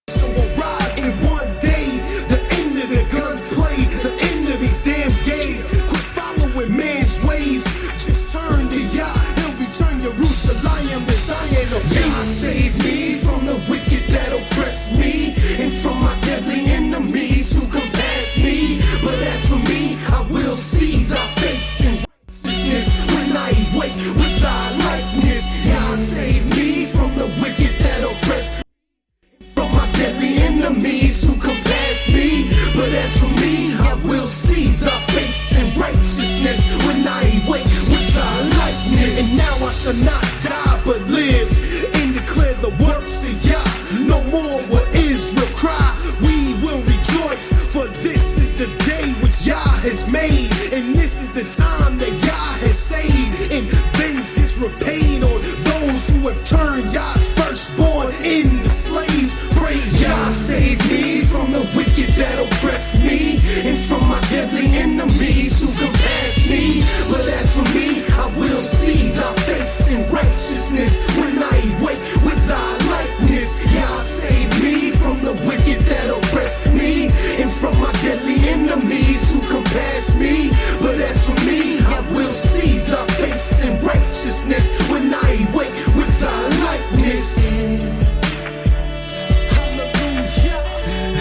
So we'll rise in one day. The end of the gunplay, the end of these damn gays. Quit following man's ways. Just turn to Yah. He'll return Yerushalayim to Zion. Yah save me from the wicked that oppress me, and from my deadly enemies who compass me. But as for me, I will see thy face in righteousness when I wake with thy likeness. Yah save me from the wicked that oppress me, from my deadly enemies who compass me. But as for me, I will see thy face in righteousness when I wake with thy likeness. And now I shall not die but live and declare the works of Yah. No more will Israel cry, we will rejoice. For this is the day which Yah has made, and this is the time that Yah has saved. And vengeance repaid on those who have turned Yah's firstborn into slaves. Praise Yah, save me from the wicked that oppress me, and from my deadly enemies who compass me. But as for me, I will see thy face in righteousness when I wake with thy likeness. Yah, save me from the wicked that oppress me, and from my deadly enemies who compass me. But as for me, I will see thy face in righteousness when I wake with thy likeness. Hallelujah,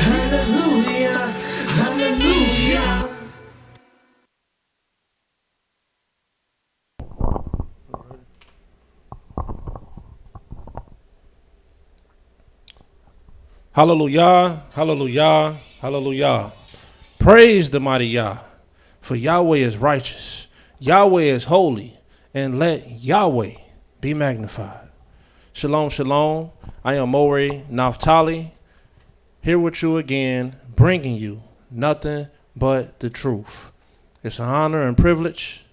hallelujah, hallelujah. Hallelujah, hallelujah, hallelujah. Praise the mighty Yah, for Yahweh is righteous, Yahweh is holy, and let Yahweh be magnified. Shalom, shalom. I am Mowreh Napthtali, here with you again, bringing you nothing but the truth. It's an honor and privilege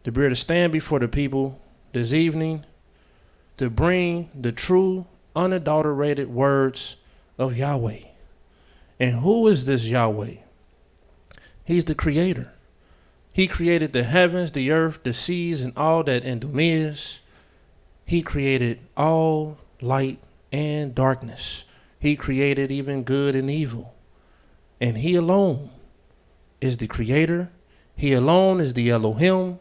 to be able to stand before the people this evening to bring the true, unadulterated words of Yahweh. And who is this Yahweh? He's the creator. He created the heavens, the earth, the seas, and all that in them is. He created all light and darkness. He created even good and evil. And he alone is the creator. He alone is the Elohim,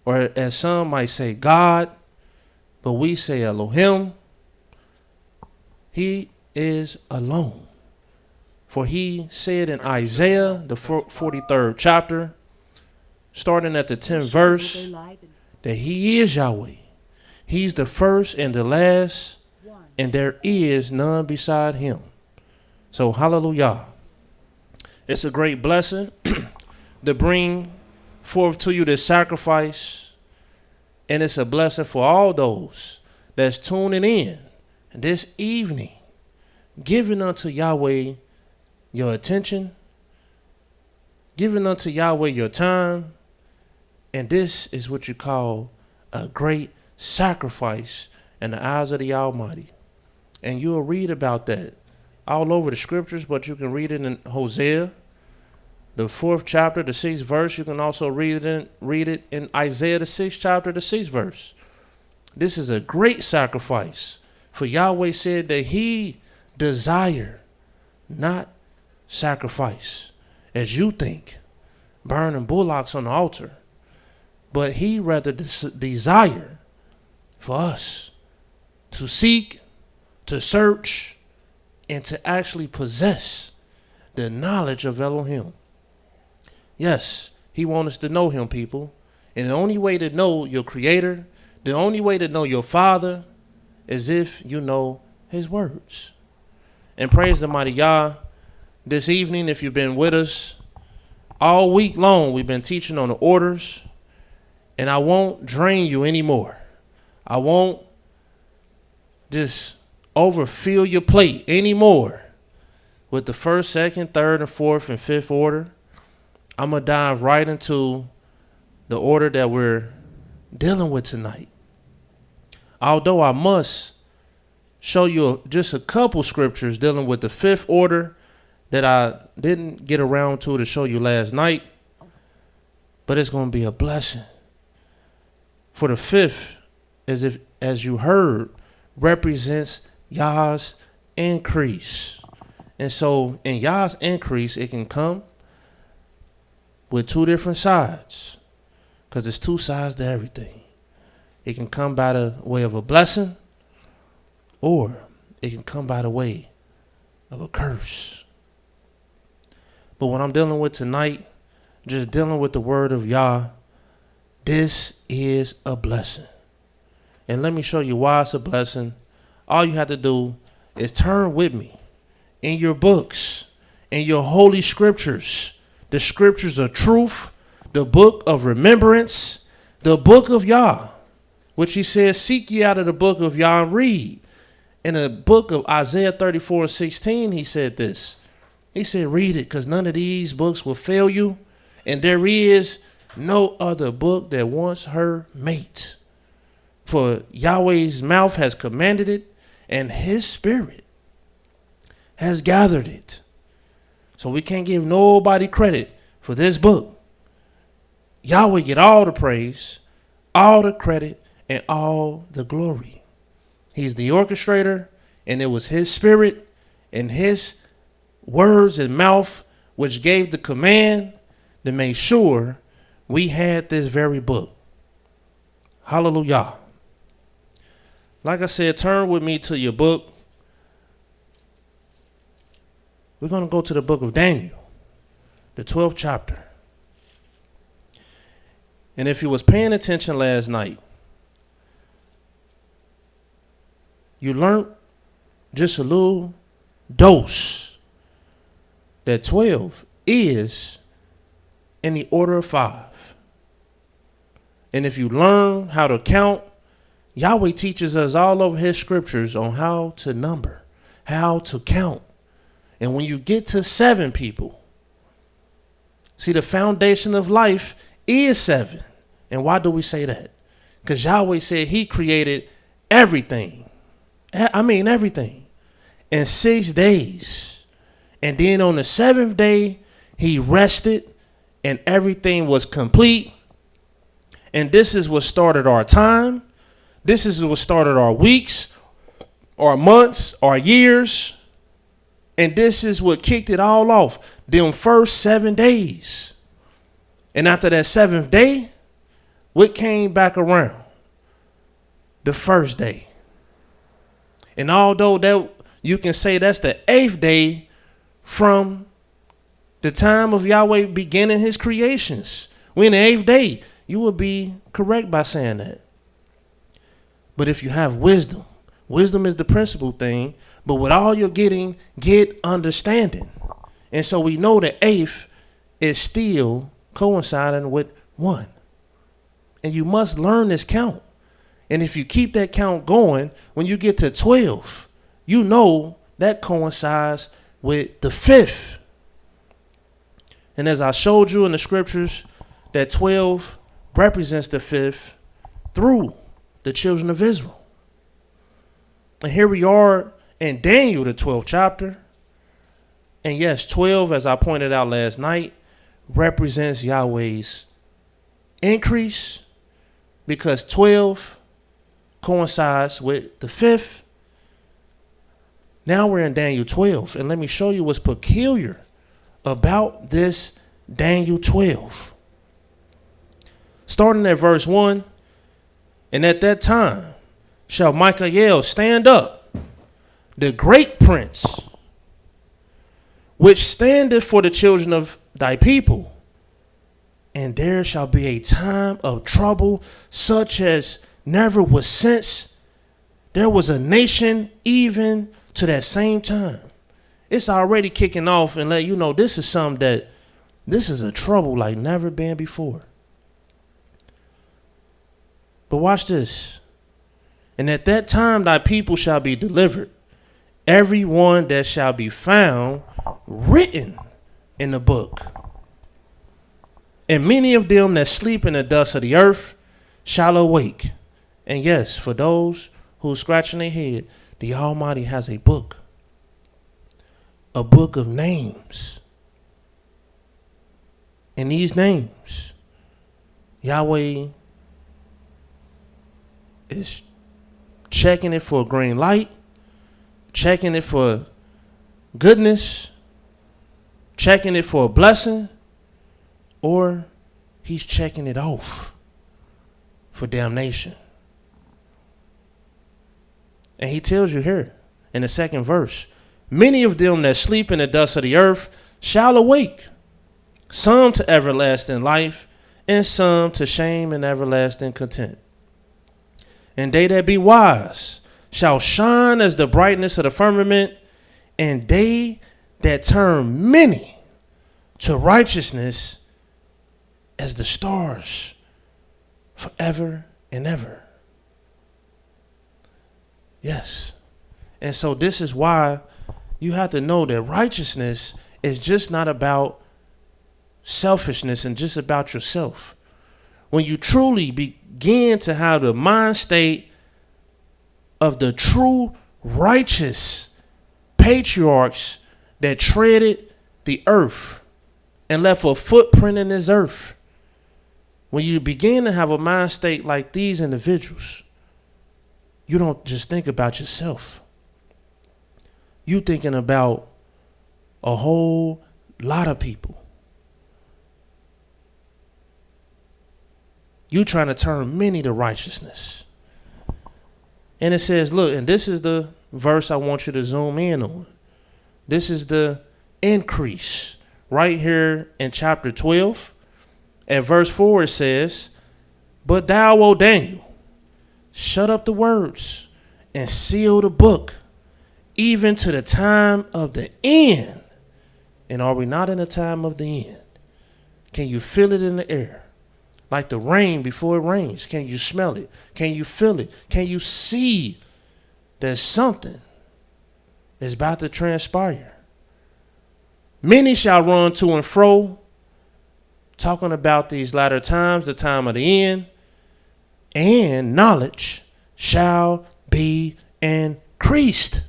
or as some might say, God, but we say Elohim. He is alone. For he said in Isaiah, the 43rd chapter, starting at the 10th verse, that he is Yahweh. He's the first and the last, and there is none beside him. So hallelujah. It's a great blessing to bring forth to you this sacrifice, and it's a blessing for all those that's tuning in this evening, giving unto Yahweh your attention, giving unto Yahweh your time. And this is what you call a great sacrifice in the eyes of the Almighty. And you'll read about that all over the scriptures, but you can read it in Hosea, the 4th chapter, the 6th verse. You can also read it in Isaiah, the 6th chapter, the 6th verse. This is a great sacrifice. For Yahweh said that he desire not sacrifice, as you think, burning bullocks on the altar, but he rather desire for us to seek, to search, and to actually possess the knowledge of Elohim. Yes, he wants us to know him, people. And the only way to know your creator, the only way to know your father, is if you know his words. And praise the mighty Yah. This evening, if you've been with us all week long, we've been teaching on the orders, and I won't drain you anymore. I won't just overfill your plate anymore with the first, second, third, and fourth, and fifth order. I'm going to dive right into the order that we're dealing with tonight. Although I must show you just a couple scriptures dealing with the fifth order that I didn't get around to show you last night, but it's going to be a blessing. For the fifth, as you heard, represents YAH'S increase. And so in Yah's increase, it can come with two different sides, because there's two sides to everything. It can come by the way of a blessing, or it can come by the way of a curse. But what I'm dealing with tonight, just dealing with the word of Yah, this is a blessing. And let me show you why it's a blessing. All you have to do is turn with me in your books, in your holy scriptures, the scriptures of truth, the book of remembrance, the book of Yah, which he says, seek ye out of the book of Yah and read. In the book of Isaiah 34:16, he said this. He said, read it, because none of these books will fail you, and there is no other book that wants her mate. For Yahweh's mouth has commanded it, and his spirit has gathered it. So we can't give nobody credit for this book. Yahweh get all the praise, all the credit, and all the glory. He's the orchestrator, and it was his spirit and his words and mouth which gave the command to make sure we had this very book. Hallelujah. Like I said, turn with me to your book. We're going to go to the book of Daniel, the 12th chapter. And if you was paying attention last night, you learned just a little dose that 12 is in the order of 5. And if you learn how to count, Yahweh teaches us all over his scriptures on how to number, how to count. And when you get to 7 people, see, the foundation of life is 7. And why do we say that? Because Yahweh said he created everything. I mean, everything in 6 days. And then on the 7th day, he rested and everything was complete. And this is what started our time. This is what started our weeks, our months, our years. And this is what kicked it all off. Them first 7 days. And after that 7th day, what came back around? The first day. And although that you can say that's the 8th day from the time of Yahweh beginning his creations. We in the 8th day. You would be correct by saying that. But if you have wisdom, wisdom is the principal thing. But with all you're getting, get understanding. And so we know the 8th is still coinciding with 1. And you must learn this count. And if you keep that count going, when you get to 12, you know that coincides with the 5th. And as I showed you in the scriptures, that 12 represents the 5th through the children of Israel. And here we are in Daniel, the 12th chapter. And yes, 12, as I pointed out last night, represents Yahweh's increase, because 12 coincides with the 5th. Now we're in Daniel 12, and let me show you what's peculiar about this Daniel 12. Starting at verse 1, and at that time shall Michael stand up, the great prince, which standeth for the children of thy people. And there shall be a time of trouble such as never was since there was a nation even to that same time. It's already kicking off and let you know this is something that this is a trouble like never been before. But watch this. And at that time thy people shall be delivered, every one that shall be found written in the book. And many of them that sleep in the dust of the earth shall awake. And yes, for those who are scratching their head, the Almighty has a book of names. And these names, Yahweh is checking it for a green light, checking it for goodness, checking it for a blessing, or he's checking it off for damnation. And he tells you here in the second verse, many of them that sleep in the dust of the earth shall awake, some to everlasting life, and some to shame and everlasting contempt. And they that be wise shall shine as the brightness of the firmament, and they that turn many to righteousness as the stars forever and ever. Yes. And so this is why you have to know that righteousness is just not about selfishness and just about yourself. When you truly begin to have the mind state of the true righteous patriarchs that treaded the earth and left a footprint in this earth, when you begin to have a mind state like these individuals, you don't just think about yourself. You thinking about a whole lot of people. You trying to turn many to righteousness. And it says, look, and this is the verse I want you to zoom in on. This is the increase right here in chapter 12. At verse 4 it says, but thou, O Daniel, shut up the words and seal the book, even to the time of the end. And are we not in the time of the end? Can you feel it in the air? Like the rain before it rains. Can you smell it? Can you feel it? Can you see that something is about to transpire? Many shall run to and fro, talking about these latter times, the time of the end, and knowledge shall be increased.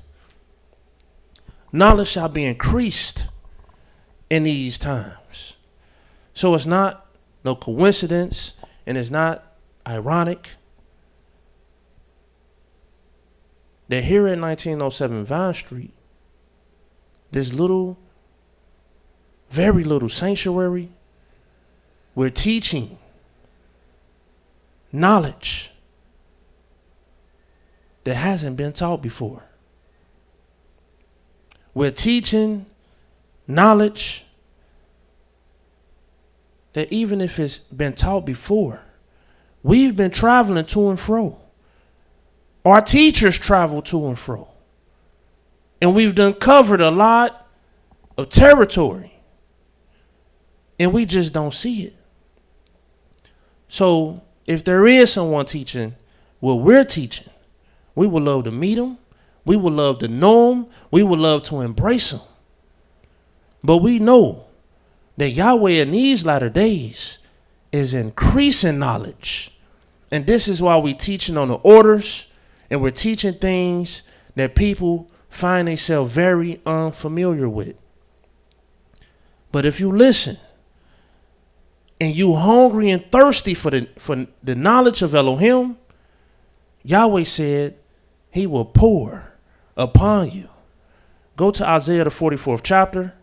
Knowledge shall be increased in these times. So it's not no coincidence, and it's not ironic that here at 1907 Vine Street, this little, very little sanctuary, we're teaching knowledge that hasn't been taught before. We're teaching knowledge that even if it's been taught before, we've been traveling to and fro. Our teachers travel to and fro. And we've done covered a lot of territory. And we just don't see it. So if there is someone teaching what we're teaching, we would love to meet them. We would love to know them. We would love to embrace them. But we know that Yahweh in these latter days is increasing knowledge. And this is why we're teaching on the orders, and we're teaching things that people find themselves very unfamiliar with. But if you listen, and you hungry and thirsty for the knowledge of Elohim, Yahweh said he will pour upon you. Go to Isaiah the 44th chapter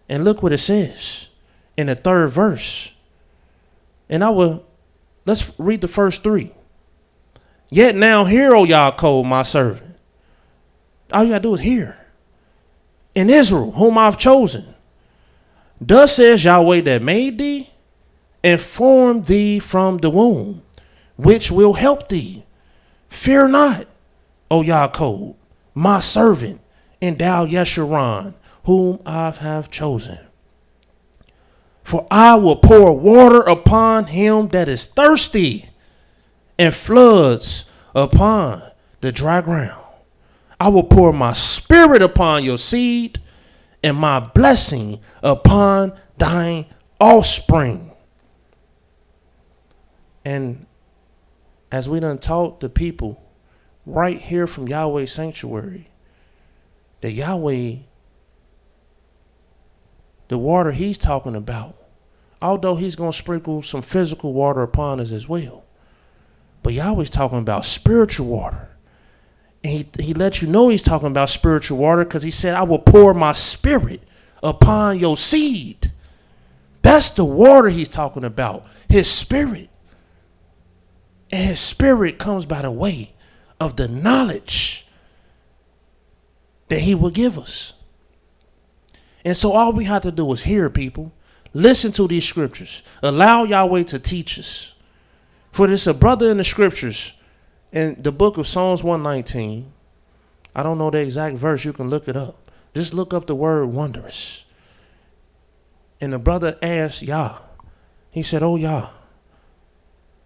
and look what it says in the 3rd verse. And let's read the first 3. Yet now hear, O Yaakov, my servant. All you gotta do is hear. In Israel, whom I've chosen. Thus says Yahweh that made thee and formed thee from the womb, which will help thee. Fear not, O Yaakov, my servant, and thou Yeshurun, whom I have chosen. For I will pour water upon him that is thirsty, and floods upon the dry ground. I will pour my spirit upon your seed, and my blessing upon thine offspring. And as we done taught the people right here from Yahweh's sanctuary, that Yahweh, the water he's talking about, although he's going to sprinkle some physical water upon us as well, but Yahweh's talking about spiritual water. And he let you know he's talking about spiritual water because he said, I will pour my spirit upon your seed. That's the water he's talking about, his spirit. And his spirit comes by the way of the knowledge that he will give us. And so all we have to do is hear, people. Listen to these scriptures. Allow Yahweh to teach us. For there's a brother in the scriptures in the book of Psalms 119. I don't know the exact verse. You can look it up. Just look up the word wondrous. And the brother asked Yah. He said, oh Yah,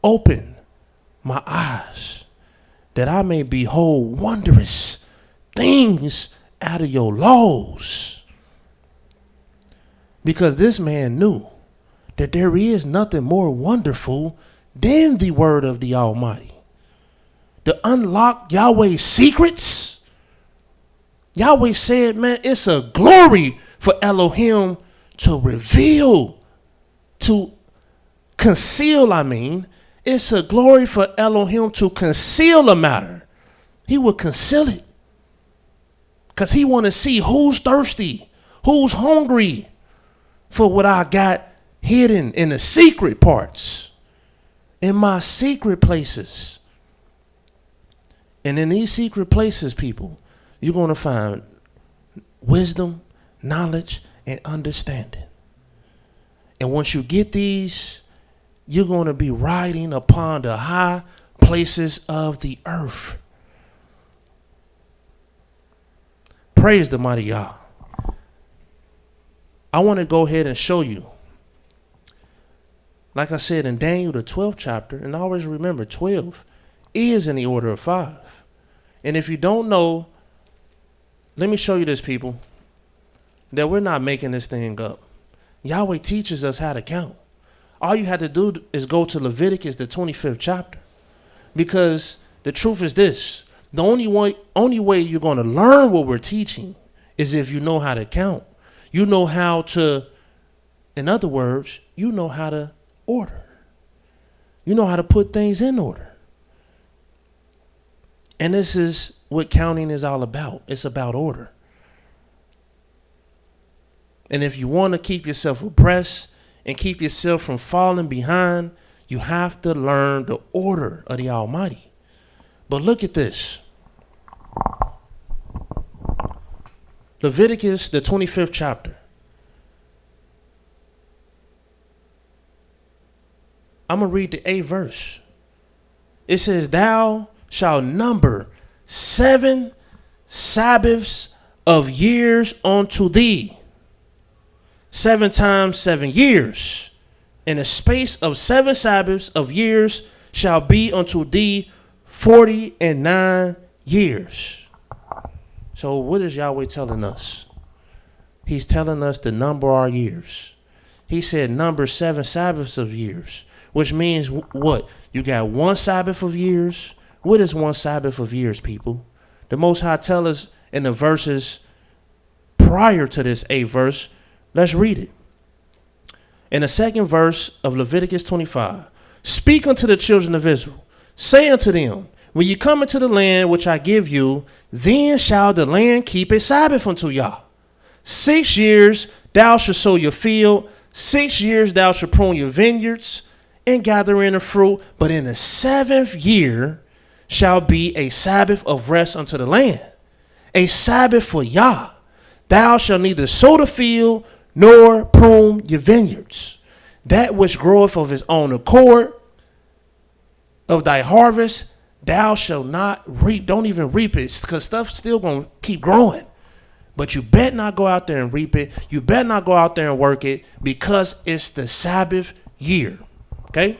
open my eyes that I may behold wondrous things out of your laws. Because this man knew that there is nothing more wonderful than the word of the Almighty. To unlock Yahweh's secrets. Yahweh said, man, it's a glory for Elohim to reveal, to conceal, it's a glory for Elohim to conceal a matter. He will conceal it. Because he want to see who's thirsty, who's hungry for what I got hidden in the secret parts, in my secret places. And in these secret places, people, you're going to find wisdom, knowledge, and understanding. And once you get these, you're going to be riding upon the high places of the earth. Praise the mighty Yah. I want to go ahead and show you, like I said in Daniel, the 12th chapter, and always remember 12 is in the order of 5. And if you don't know, let me show you this, people, that we're not making this thing up. Yahweh teaches us how to count. All you have to do is go to Leviticus, the 25th chapter. Because the truth is this, the only way you're going to learn what we're teaching is if you know how to count. You know how to, in other words, you know how to order. You know how to put things in order. And this is what counting is all about. It's about order. And if you want to keep yourself abreast and keep yourself from falling behind, you have to learn the order of the Almighty. But look at this. Leviticus, the 25th chapter. I'm going to read the 8th verse. It says, thou shalt number 7 Sabbaths of years unto thee. 7 times 7 years. In the space of 7 Sabbaths of years shall be unto thee 49 years. So what is Yahweh telling us? He's telling us to number our years. He said number 7 Sabbaths of years, which means what? You got 1 Sabbath of years. What is 1 Sabbath of years, people? The Most High tells us in the verses prior to this 8th verse. Let's read it. In the 2nd verse of Leviticus 25, speak unto the children of Israel, say unto them, when you come into the land which I give you, then shall the land keep a Sabbath unto Yah. 6 years thou shalt sow your field, 6 years thou shalt prune your vineyards, and gather in the fruit. But in the 7th year shall be a Sabbath of rest unto the land, a Sabbath for Yah. Thou shalt neither sow the field nor prune your vineyards. That which groweth of his own accord of thy harvest, thou shalt not reap. Don't even reap it, because stuff's still going to keep growing. But you bet not go out there and reap it. You bet not go out there and work it, because it's the Sabbath year. Okay?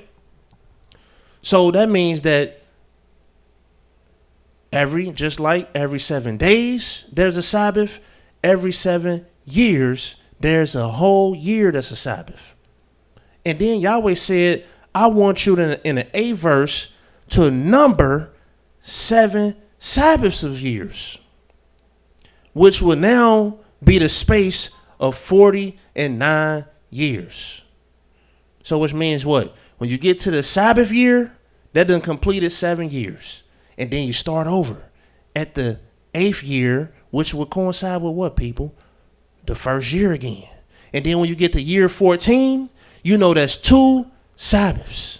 So that means that just like every 7 days, there's a Sabbath. Every 7 years, there's a whole year that's a Sabbath. And then Yahweh said, I want you to, in the 8th verse, to number 7 Sabbaths of years, which will now be the space of 49 years. So which means what? When you get to the Sabbath year, that done completed 7 years. And then you start over. at the 8th year, which would coincide with what, people? The first year again. And then when you get to year 14, you know that's 2 Sabbaths.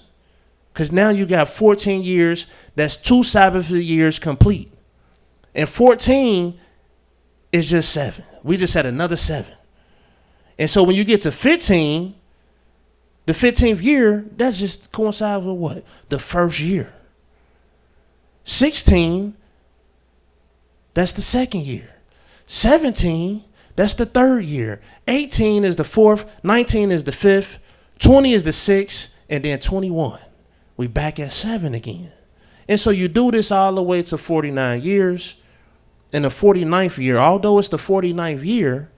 Because now you got 14 years, that's 2 Sabbath years complete. And 14 is just 7. We just had another 7. And so when you get to 15, the 15th year, that just coincides with what? The first year. 16, that's the 2nd year. 17, that's the 3rd year. 18 is the 4th. 19 is the 5th. 20 is the 6th. And then 21. We back at 7 again. And so you do this all the way to 49 years. In the 49th year, although it's the 49th year,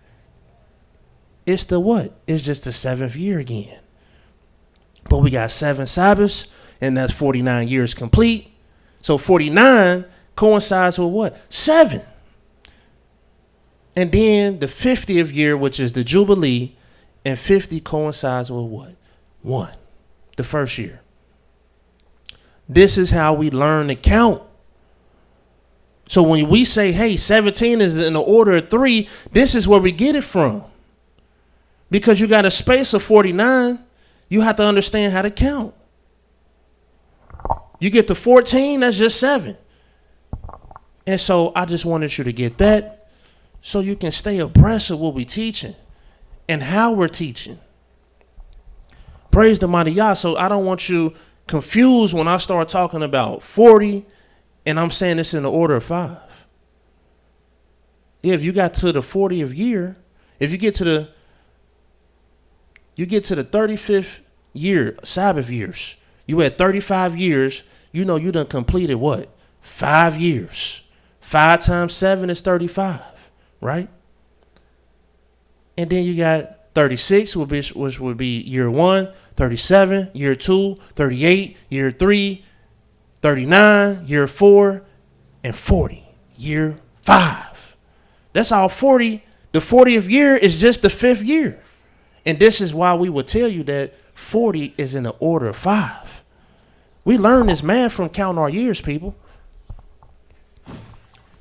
it's the what? It's just the 7th year again. But we got 7 Sabbaths, and that's 49 years complete. So 49 coincides with what? 7. And then the 50th year, which is the Jubilee, and 50 coincides with what? 1, the first year. This is how we learn to count. So when we say, hey, 17 is in the order of 3, this is where we get it from. Because you got a space of 49, you have to understand how to count. You get to 14, that's just 7. And so I just wanted you to get that so you can stay abreast of what we're teaching and how we're teaching. Praise the mighty Yah. So I don't want you confused when I start talking about 40 and I'm saying this in the order of 5. Yeah, if you got to the 40th year, if you get to the 35th year, Sabbath years, you had 35 years, you know you done completed what? 5 years. 5 times 7 is 35, right? And then you got 36, which would be year 1, 37, year 2, 38, year 3, 39, year 4, and 40, year 5. That's all 40. The 40th year is just the 5th year. And this is why we would tell you that 40 is in the order of 5. We learn this math from counting our years, people.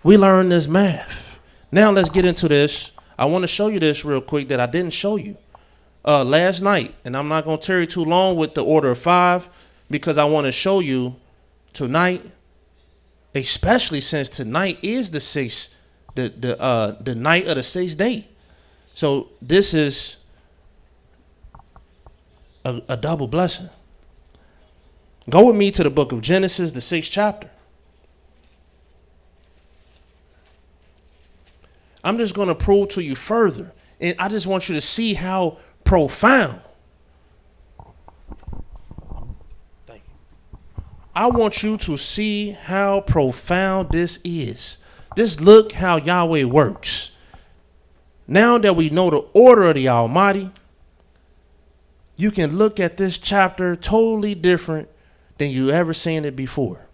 We learn this math. Now let's get into this. I want to show you this real quick that I didn't show you last night. And I'm not going to tarry too long with the order of 5 because I want to show you tonight, especially since tonight is the 6th, the night of the 6th day. So this is a double blessing. Go with me to the book of Genesis, the 6th chapter. I'm just going to prove to you further. And I just want you to see how profound. Thank you. I want you to see how profound this is. Just look how Yahweh works. Now that we know the order of the Almighty, you can look at this chapter totally different than you ever seen it before.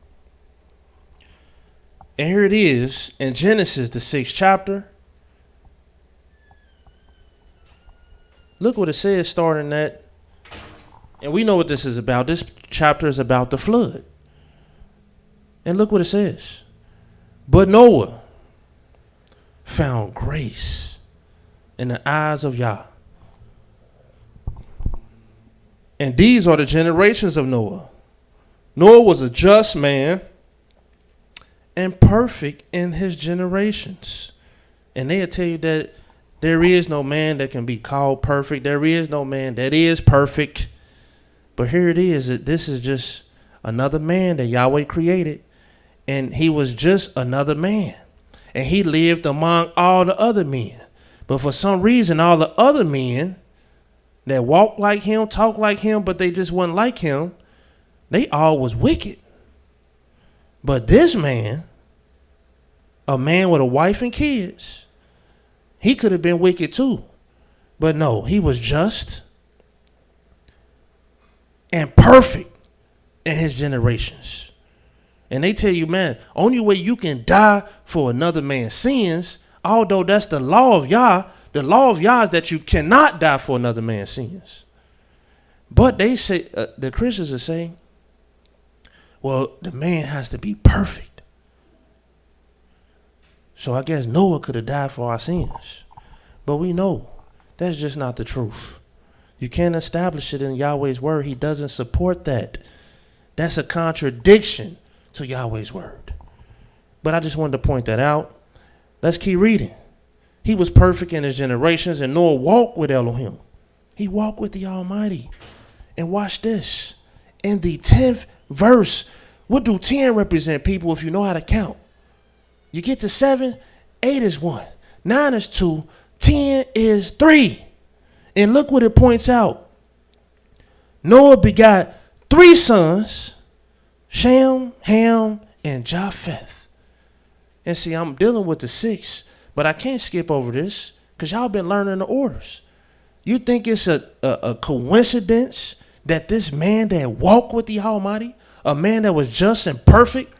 And here it is in Genesis, the 6th chapter. Look what it says starting at, and we know what this is about. This chapter is about the flood. And look what it says. But Noah found grace in the eyes of Yah. And these are the generations of Noah. Noah was a just man and perfect in his generations. And they'll tell you that there is no man that can be called perfect. There is no man that is perfect. But here it is. This is just another man that Yahweh created. And he was just another man. And he lived among all the other men. But for some reason, all the other men that walked like him, talked like him, but they just wasn't like him, they all was wicked. But this man, a man with a wife and kids, he could have been wicked too. But no, he was just and perfect in his generations. And they tell you, man, only way you can die for another man's sins, although that's the law of Yah, the law of Yah is that you cannot die for another man's sins. But they say, the Christians are saying, well, the man has to be perfect. So I guess Noah could have died for our sins. But we know that's just not the truth. You can't establish it in Yahweh's word. He doesn't support that. That's a contradiction to Yahweh's word. But I just wanted to point that out. Let's keep reading. He was perfect in his generations, and Noah walked with Elohim. He walked with the Almighty. And watch this. In the 10th verse, what do 10 represent, people, if you know how to count? You get to 7, 8 is 1, 9 is 2, 10 is 3. And look what it points out. Noah begot 3 sons, Shem, Ham, and Japheth. And see, I'm dealing with the 6, but I can't skip over this because y'all been learning the orders. You think it's a coincidence that this man that walked with the Almighty, a man that was just and perfect,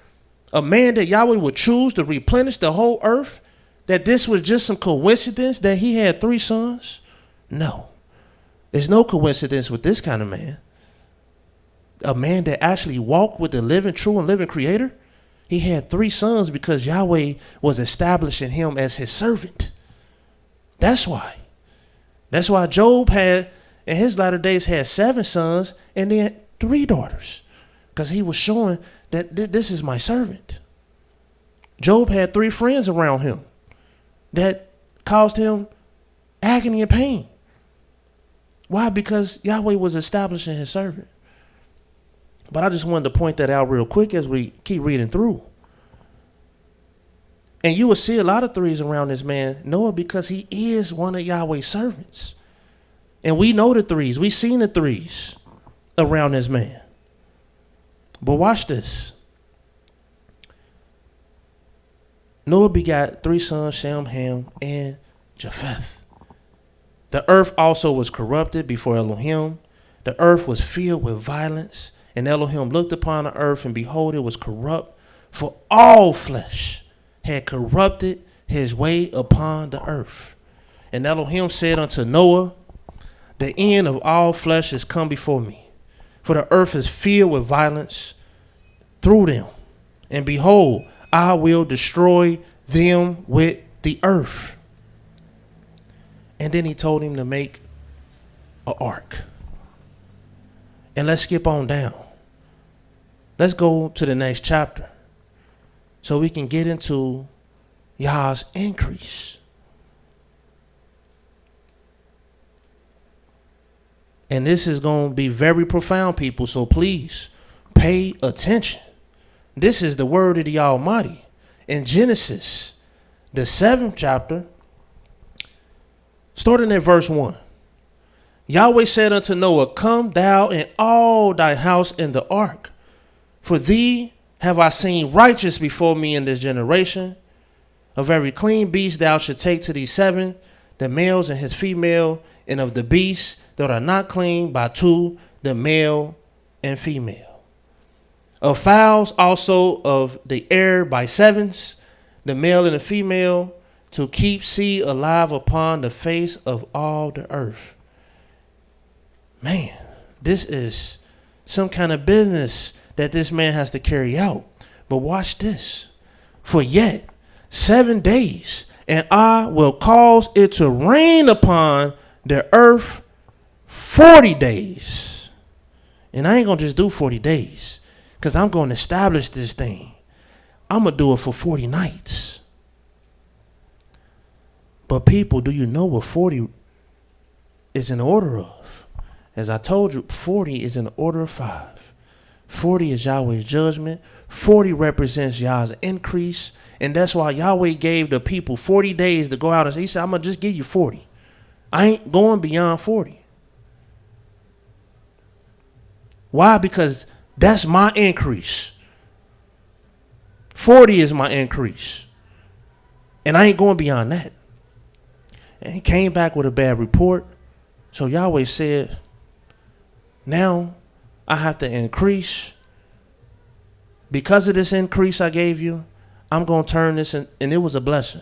a man that Yahweh would choose to replenish the whole earth, that this was just some coincidence that he had 3 sons? No. There's no coincidence with this kind of man. A man that actually walked with the living, true and living creator. He had 3 sons because Yahweh was establishing him as his servant. That's why. That's why Job had, in his latter days, had 7 sons and then 3 daughters. Because he was showing that this is my servant. Job had 3 friends around him that caused him agony and pain. Why? Because Yahweh was establishing his servant. But I just wanted to point that out real quick as we keep reading through. And you will see a lot of 3s around this man, Noah, because he is one of Yahweh's servants. And we know the 3s. We've seen the 3s around this man. But watch this. Noah begot 3 sons, Shem, Ham, and Japheth. The earth also was corrupted before Elohim. The earth was filled with violence. And Elohim looked upon the earth, and behold, it was corrupt, for all flesh had corrupted his way upon the earth. And Elohim said unto Noah, the end of all flesh is come before me, for the earth is filled with violence through them. And behold, I will destroy them with the earth. And then he told him to make an ark. And let's skip on down. Let's go to the next chapter so we can get into Yah's increase. And this is going to be very profound, people, so please pay attention. This is the word of the Almighty. In Genesis, the 7th chapter, starting at verse 1. Yahweh said unto Noah, come thou and all thy house in the ark. For thee have I seen righteous before me in this generation. Of every clean beast thou shalt take to thee 7, the males and his female, and of the beasts that are not clean by 2, the male and female. Of fowls also of the air by 7s, the male and the female, to keep seed alive upon the face of all the earth. Man, this is some kind of business that this man has to carry out. But watch this. For yet 7 days, and I will cause it to rain upon the earth 40 days. And I ain't going to just do 40 days, because I'm going to establish this thing. I'm going to do it for 40 nights. But people, do you know what 40 is in order of? As I told you, 40 is in order of 5. 40 is Yahweh's judgment. 40 represents Yah's increase. And that's why Yahweh gave the people 40 days to go out and say, he said, I'm going to just give you 40. I ain't going beyond 40. Why? Because that's my increase. 40 is my increase. And I ain't going beyond that. And he came back with a bad report. So Yahweh said, now I have to increase. Because of this increase I gave you, I'm going to turn this in, and it was a blessing.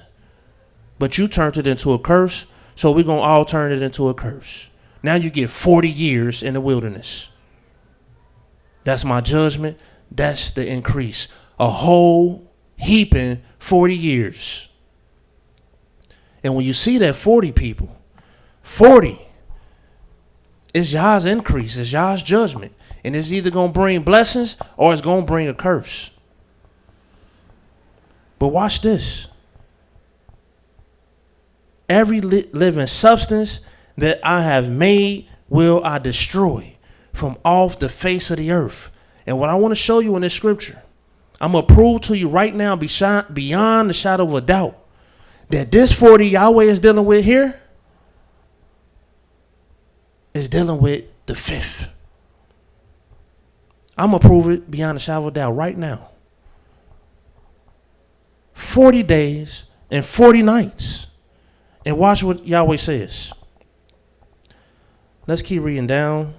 But you turned it into a curse, so we're going to all turn it into a curse. Now you get 40 years in the wilderness. That's my judgment. That's the increase. A whole heaping 40 years. And when you see that 40 people, 40 is Yah's increase, is Yah's judgment. And it's either going to bring blessings or it's going to bring a curse. But watch this. Every living substance that I have made will I destroy from off the face of the earth. And what I want to show you in this scripture, I'm going to prove to you right now beyond the shadow of a doubt that this 40 Yahweh is dealing with here is dealing with the fifth. I'm going to prove it beyond a shadow of a doubt right now. 40 days and 40 nights. And watch what Yahweh says. Let's keep reading down.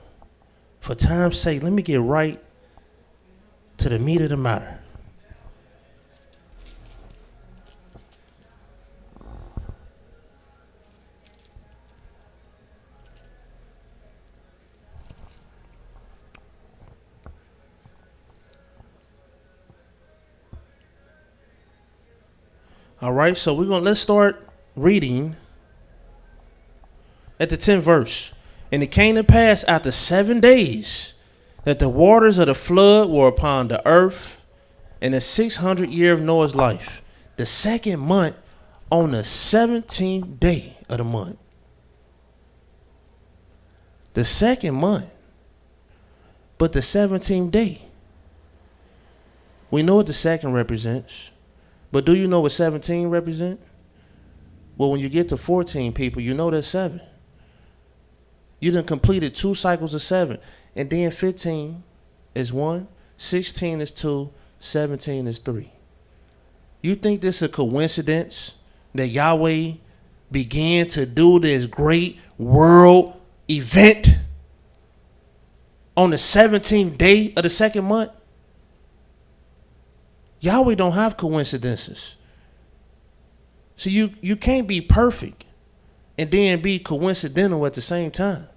For time's sake, let me get right to the meat of the matter. All right, so let's start reading at the 10th verse. And it came to pass after 7 days that the waters of the flood were upon the earth in the 600 year of Noah's life, the second month, on the 17th day of the month. The second month, but the 17th day. We know what the second represents, but do you know what 17 represents? Well, when you get to 14 people, you know that's 7. You done completed 2 cycles of 7. And then 15 is 1, 16 is 2, 17 is 3. You think this is a coincidence that Yahweh began to do this great world event on the 17th day of the second month? Yahweh don't have coincidences. So you can't be perfect and then be coincidental at the same time.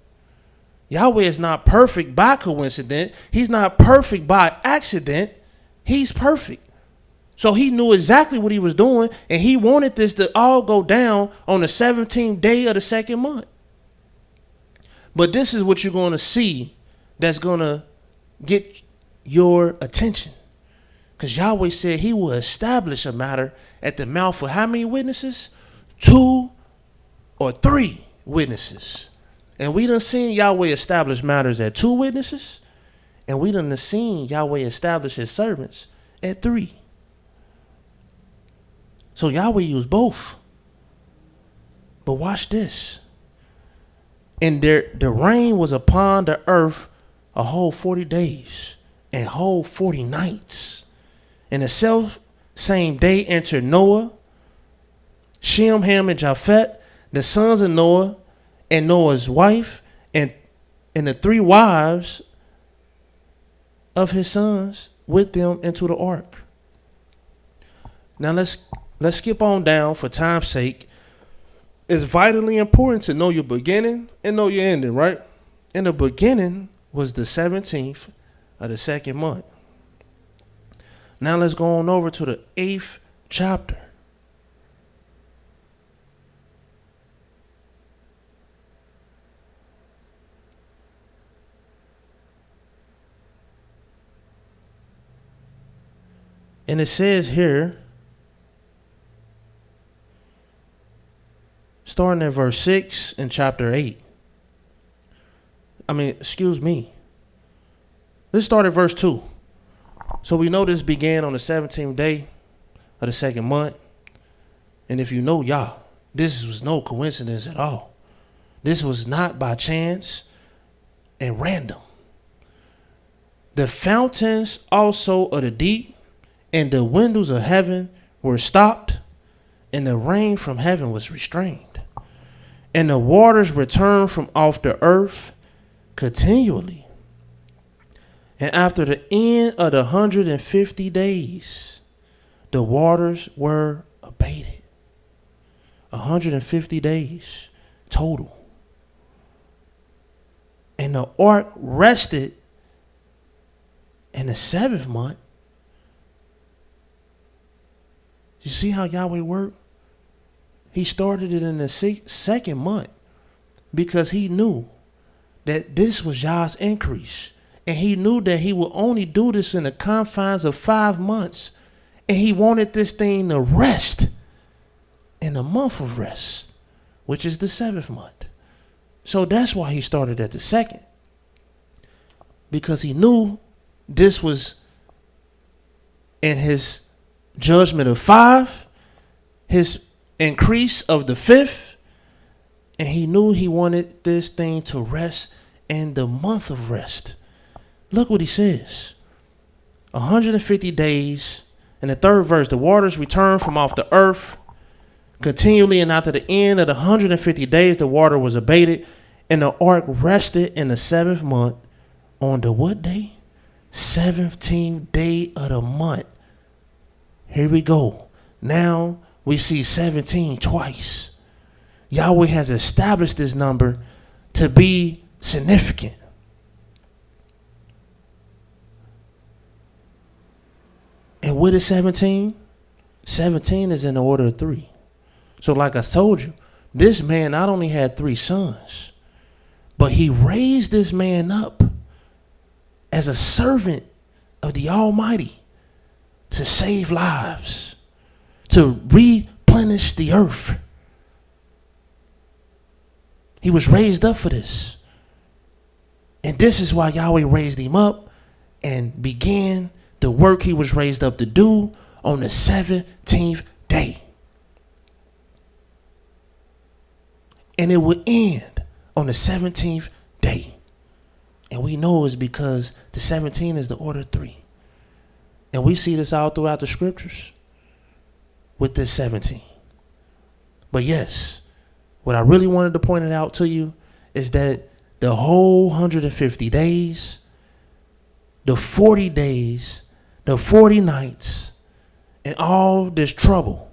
Yahweh is not perfect by coincidence. He's not perfect by accident. He's perfect. So he knew exactly what he was doing, and he wanted this to all go down on the 17th day of the second month. But this is what you're going to see that's going to get your attention. Because Yahweh said he will establish a matter at the mouth of how many witnesses? 2 or 3 witnesses. And we done seen Yahweh establish matters at 2 witnesses. And we done seen Yahweh establish his servants at 3. So Yahweh used both. But watch this. And the rain was upon the earth a whole 40 days and whole 40 nights. And the self same day entered Noah, Shem, Ham, and Japheth, the sons of Noah, and Noah's wife, and the 3 wives of his sons with them into the ark. Now let's skip on down for time's sake. It's vitally important to know your beginning and know your ending, right? And the beginning was the 17th of the second month. Now let's go on over to the 8th chapter. And it says here, starting at verse 6 in chapter 8. Excuse me. Let's start at verse 2. So we know this began on the 17th day of the second month. And if you know Yah, this was no coincidence at all. This was not by chance and random. The fountains also of the deep and the windows of heaven were stopped, and the rain from heaven was restrained. And the waters returned from off the earth continually. And after the end of the 150 days, the waters were abated. 150 days total. And the ark rested in the 7th month. You see how Yahweh worked? He started it in the second month because he knew that this was Yah's increase. And he knew that he would only do this in the confines of 5 months. And he wanted this thing to rest in the month of rest, which is the 7th month. So that's why he started at the second. Because he knew this was in his judgment of 5, his increase of the 5th, and he knew he wanted this thing to rest in the month of rest. Look what he says. 150 days, in the 3rd verse, the waters returned from off the earth continually, and after the end of the 150 days, the water was abated, and the ark rested in the 7th month on the what day? 17th day of the month. Here we go. Now we see 17 twice. Yahweh has established this number to be significant. And what is 17? 17 is in the order of 3. So like I told you, this man not only had 3 sons, but he raised this man up as a servant of the Almighty to save lives, to replenish the earth. He was raised up for this. And this is why Yahweh raised him up and began the work he was raised up to do on the 17th day. And it would end on the 17th day. And we know it's because the 17 is the order 3. And we see this all throughout the scriptures with this 17. But yes, what I really wanted to point it out to you is that the whole 150 days, the 40 days, the 40 nights, and all this trouble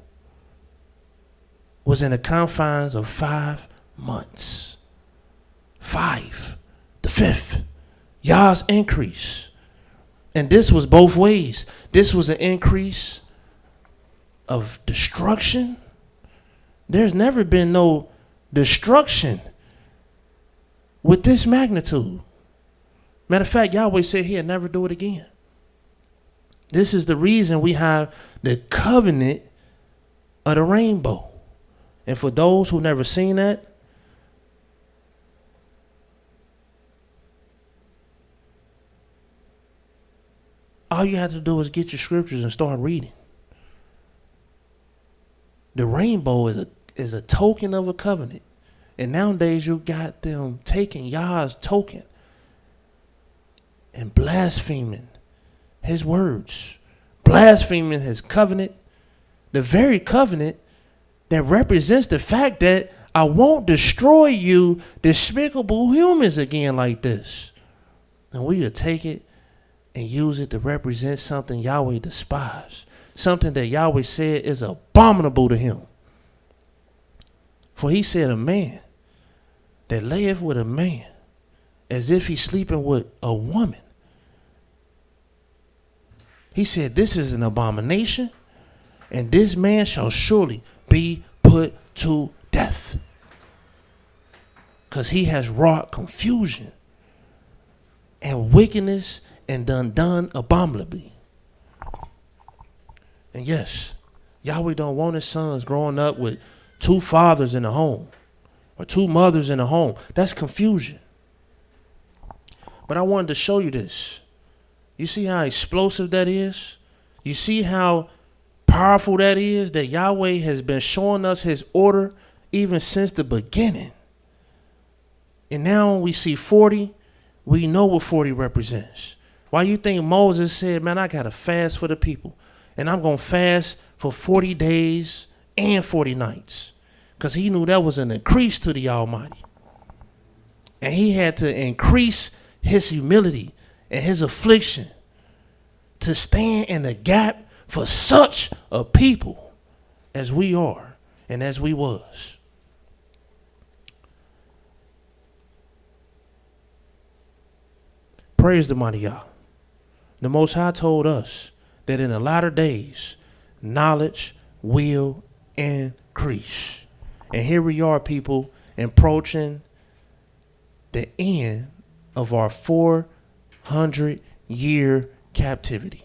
was in the confines of 5 months. 5, the 5th, Yah's increase. And this was both ways. This was an increase of destruction. There's never been no destruction with this magnitude. Matter of fact, Yahweh said he'll never do it again. This is the reason we have the covenant of the rainbow. And for those who never seen that, all you have to do is get your scriptures and start reading. The rainbow is a token of a covenant. And nowadays you got them taking Yah's token and blaspheming his words, blaspheming his covenant, the very covenant that represents the fact that I won't destroy you despicable humans again like this. And we will take it and use it to represent something Yahweh despised, something that Yahweh said is abominable to him. For he said a man that layeth with a man as if he's sleeping with a woman. He said this is an abomination, and this man shall surely be put to death, because he has wrought confusion and wickedness and done abominably. And yes, Yahweh don't want his sons growing up with 2 fathers in the home or 2 mothers in the home. That's confusion. But I wanted to show you this. You see how explosive that is? You see how powerful that is, that Yahweh has been showing us his order even since the beginning. And now when we see 40, we know what 40 represents. Why you think Moses said, man, I got to fast for the people. And I'm going to fast for 40 days and 40 nights. Because he knew that was an increase to the Almighty. And he had to increase his humility and his affliction to stand in the gap for such a people as we are and as we was. Praise the mighty Yah. The Most High told us that in the latter days, knowledge will increase. And here we are, people, approaching the end of our 400-year captivity.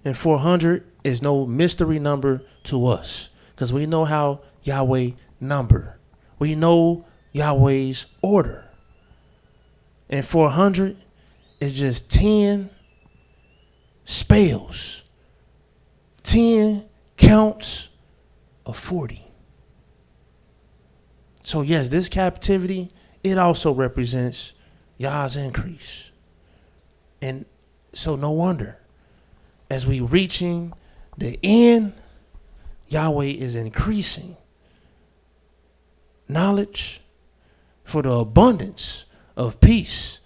And 400 is no mystery number to us, because we know how Yahweh number. We know Yahweh's order. And 400 is just 10 spells, 10 counts of 40. So yes, this captivity, it also represents Yah's increase. And so no wonder, as we reaching the end, Yahweh is increasing knowledge for the abundance of peace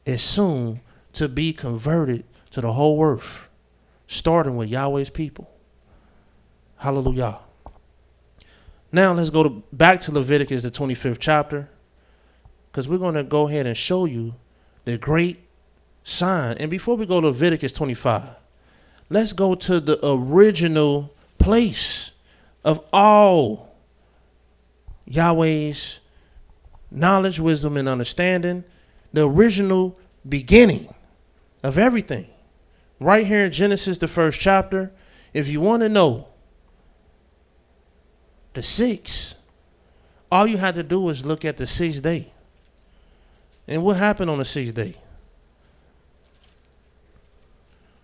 is soon to be converted to the whole earth, starting with Yahweh's people. Hallelujah. Now let's go back to Leviticus, the 25th chapter, because we're going to go ahead and show you the great sign. And before we go to Leviticus 25, let's go to the original place of all Yahweh's knowledge, wisdom, and understanding, the original beginning of everything. Right here in Genesis, the first chapter. If you want to know the 6, all you had to do is look at the 6th day. And what happened on the 6th day?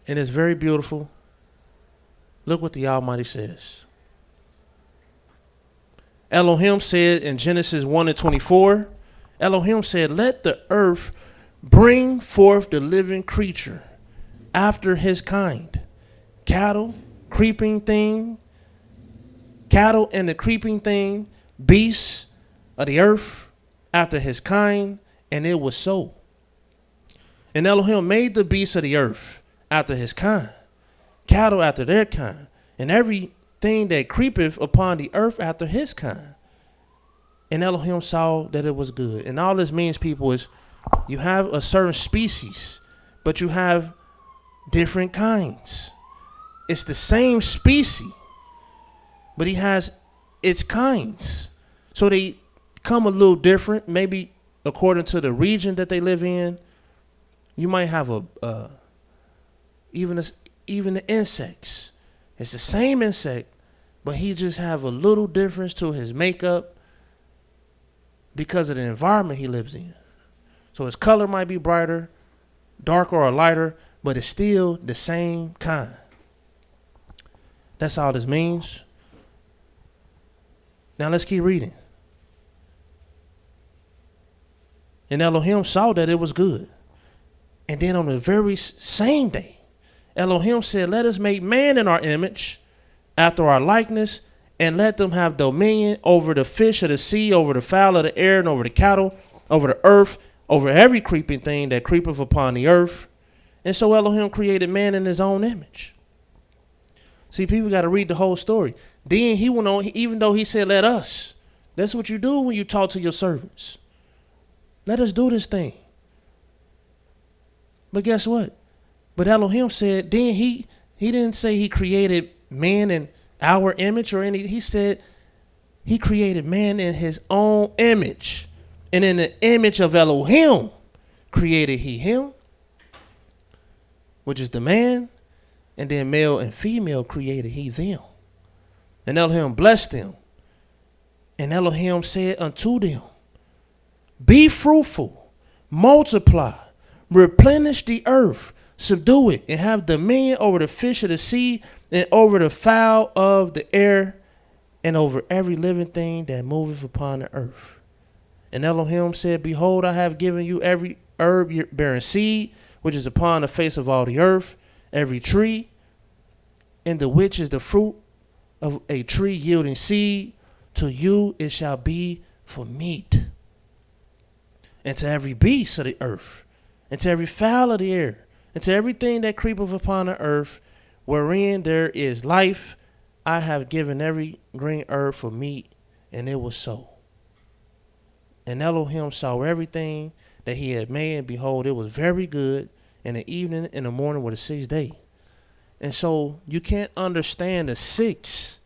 And it's very beautiful. Look what the Almighty says. Elohim said in Genesis 1:24, Elohim said, let the earth bring forth the living creature after his kind. Cattle and the creeping thing, beasts of the earth after his kind, and it was so. And Elohim made the beasts of the earth after his kind, cattle after their kind, and everything that creepeth upon the earth after his kind. And Elohim saw that it was good. And all this means, people, is you have a certain species, but you have different kinds. It's the same species, but he has its kinds. So they come a little different, maybe according to the region that they live in. You might have even the insects. It's the same insect, but he just have a little difference to his makeup because of the environment he lives in. So his color might be brighter, darker, or lighter, but it's still the same kind. That's all this means. Now let's keep reading. And Elohim saw that it was good. And then on the very same day, Elohim said, let us make man in our image, after our likeness, and let them have dominion over the fish of the sea, over the fowl of the air, and over the cattle, over the earth, over every creeping thing that creepeth upon the earth. And so Elohim created man in his own image. See, people got to read the whole story. Then he went on, even though he said, let us. That's what you do when you talk to your servants. Let us do this thing. But guess what? But Elohim said, then he didn't say he created man in our image or any. He said he created man in his own image. And in the image of Elohim created he him, which is the man. And then male and female created he them. And Elohim blessed them. And Elohim said unto them, be fruitful, multiply, replenish the earth, subdue it, and have dominion over the fish of the sea, and over the fowl of the air, and over every living thing that moveth upon the earth. And Elohim said, behold, I have given you every herb bearing seed, which is upon the face of all the earth, every tree, in the which is the fruit of a tree yielding seed. To you it shall be for meat. And to every beast of the earth, and to every fowl of the air, and to everything that creepeth upon the earth, wherein there is life, I have given every green herb for meat, and it was so. And Elohim saw everything that he had made, and behold, it was very good. And the evening and the morning were the 6th day. And so you can't understand the 6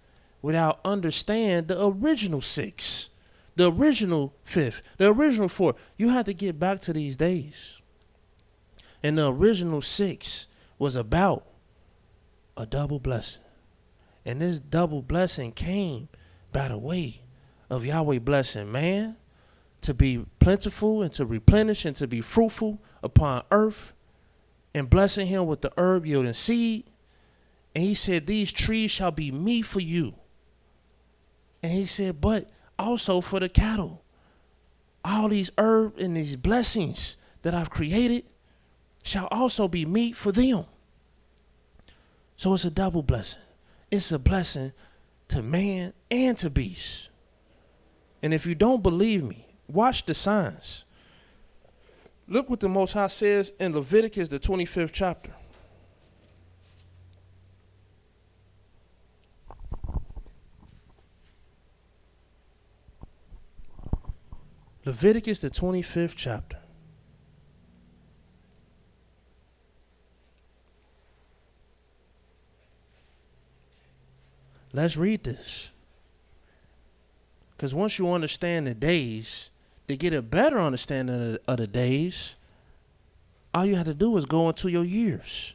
without understanding the original 6, the original 5th, the original 4. You have to get back to these days. And the original 6 was about a double blessing. And this double blessing came by the way of Yahweh blessing man to be plentiful and to replenish and to be fruitful upon earth, and blessing him with the herb yielding seed. And he said, these trees shall be meat for you. And he said, but also for the cattle. All these herbs and these blessings that I've created shall also be meat for them. So it's a double blessing. It's a blessing to man and to beast. And if you don't believe me, watch the signs. Look what the Most High says in Leviticus, the 25th chapter. Leviticus, the 25th chapter. Let's read this. Because once you understand the days, to get a better understanding of the days, all you have to do is go into your years.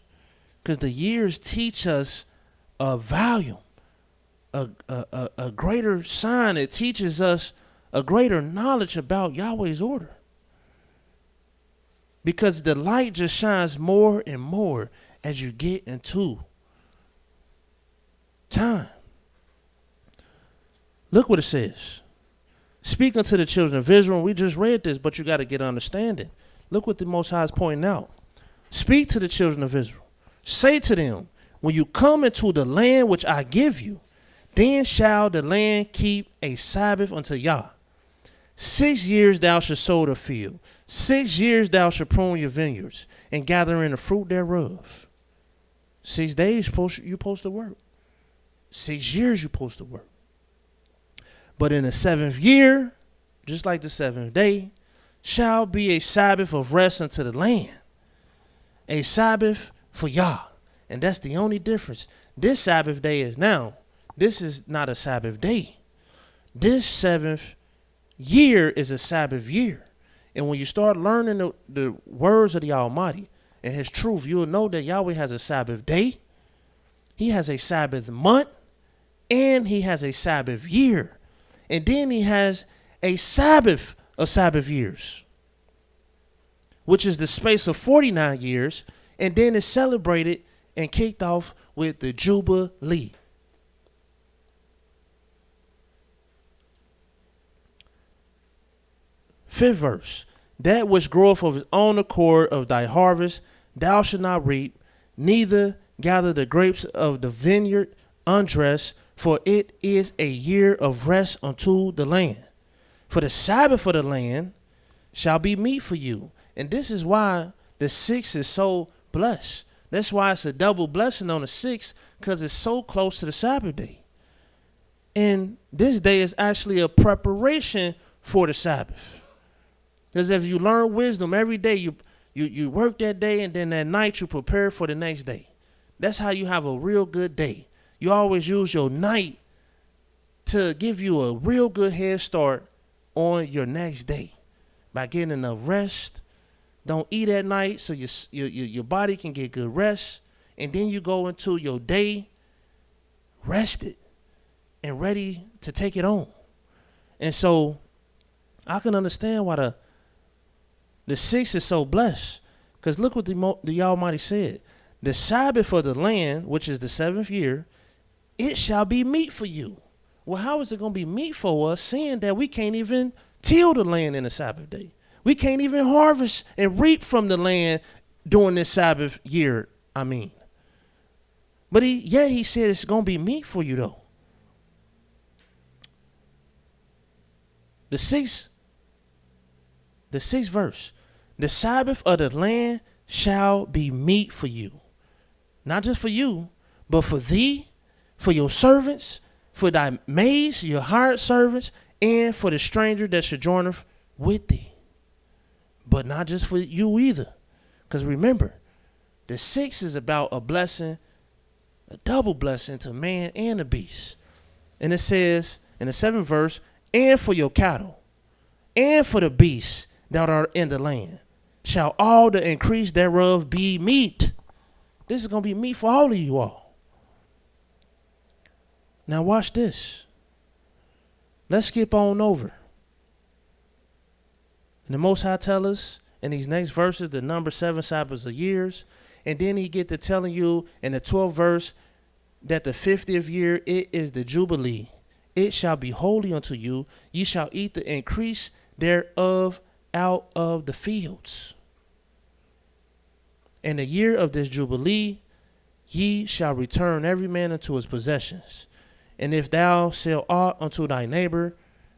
Because the years teach us a volume, a greater sign. It teaches us a greater knowledge about Yahweh's order. Because the light just shines more and more as you get into time. Look what it says. Speak unto the children of Israel. We just read this, but you got to get understanding. Look what the Most High is pointing out. Speak to the children of Israel. Say to them, when you come into the land which I give you, then shall the land keep a Sabbath unto Yah. 6 years thou shalt sow the field. 6 years thou shalt prune your vineyards, and gather in the fruit thereof. 6 days you supposed to work. 6 years you supposed to work. But in the 7th year, just like the 7th day, shall be a Sabbath of rest unto the land. A Sabbath for Yah. And that's the only difference. This Sabbath day is now. This is not a Sabbath day. This 7th year is a Sabbath year. And when you start learning the words of the Almighty and his truth, you'll know that Yahweh has a Sabbath day. He has a Sabbath month. And he has a Sabbath year. And then he has a Sabbath of Sabbath years, which is the space of 49 years. And then it's celebrated and kicked off with the Jubilee. Fifth verse. That which groweth of his own accord of thy harvest, thou shalt not reap, neither gather the grapes of the vineyard undressed, for it is a year of rest unto the land. For the Sabbath of the land shall be meat for you. And this is why the 6th is so blessed. That's why it's a double blessing on the 6th, because it's so close to the Sabbath day. And this day is actually a preparation for the Sabbath. Because if you learn wisdom every day, you work that day, and then at night you prepare for the next day. That's how you have a real good day. You always use your night to give you a real good head start on your next day by getting enough rest. Don't eat at night so your body can get good rest. And then you go into your day rested and ready to take it on. And so I can understand why the 6th is so blessed. Because look what the Almighty said. The Sabbath of the land, which is the 7th year, it shall be meat for you. Well, how is it going to be meat for us, seeing that we can't even till the land in the Sabbath day? We can't even harvest and reap from the land during this Sabbath year, But he said it's going to be meat for you, though. The sixth verse. The Sabbath of the land shall be meat for you. Not just for you, but for thee, for your servants, for thy maids, your hired servants, and for the stranger that sojourneth with thee. But not just for you either. Because remember, the 6th is about a blessing, a double blessing to man and the beast. And it says in the 7th verse, and for your cattle, and for the beasts that are in the land, shall all the increase thereof be meat. This is going to be meat for all of you all. Now watch this. Let's skip on over. And the Most High tell us in these next verses the number 7 Sabbaths of years. And then he get to telling you in the 12th verse that the 50th year, it is the Jubilee. It shall be holy unto you. Ye shall eat the increase thereof out of the fields. In the year of this Jubilee, ye shall return every man unto his possessions. And if thou sell aught unto thy neighbor,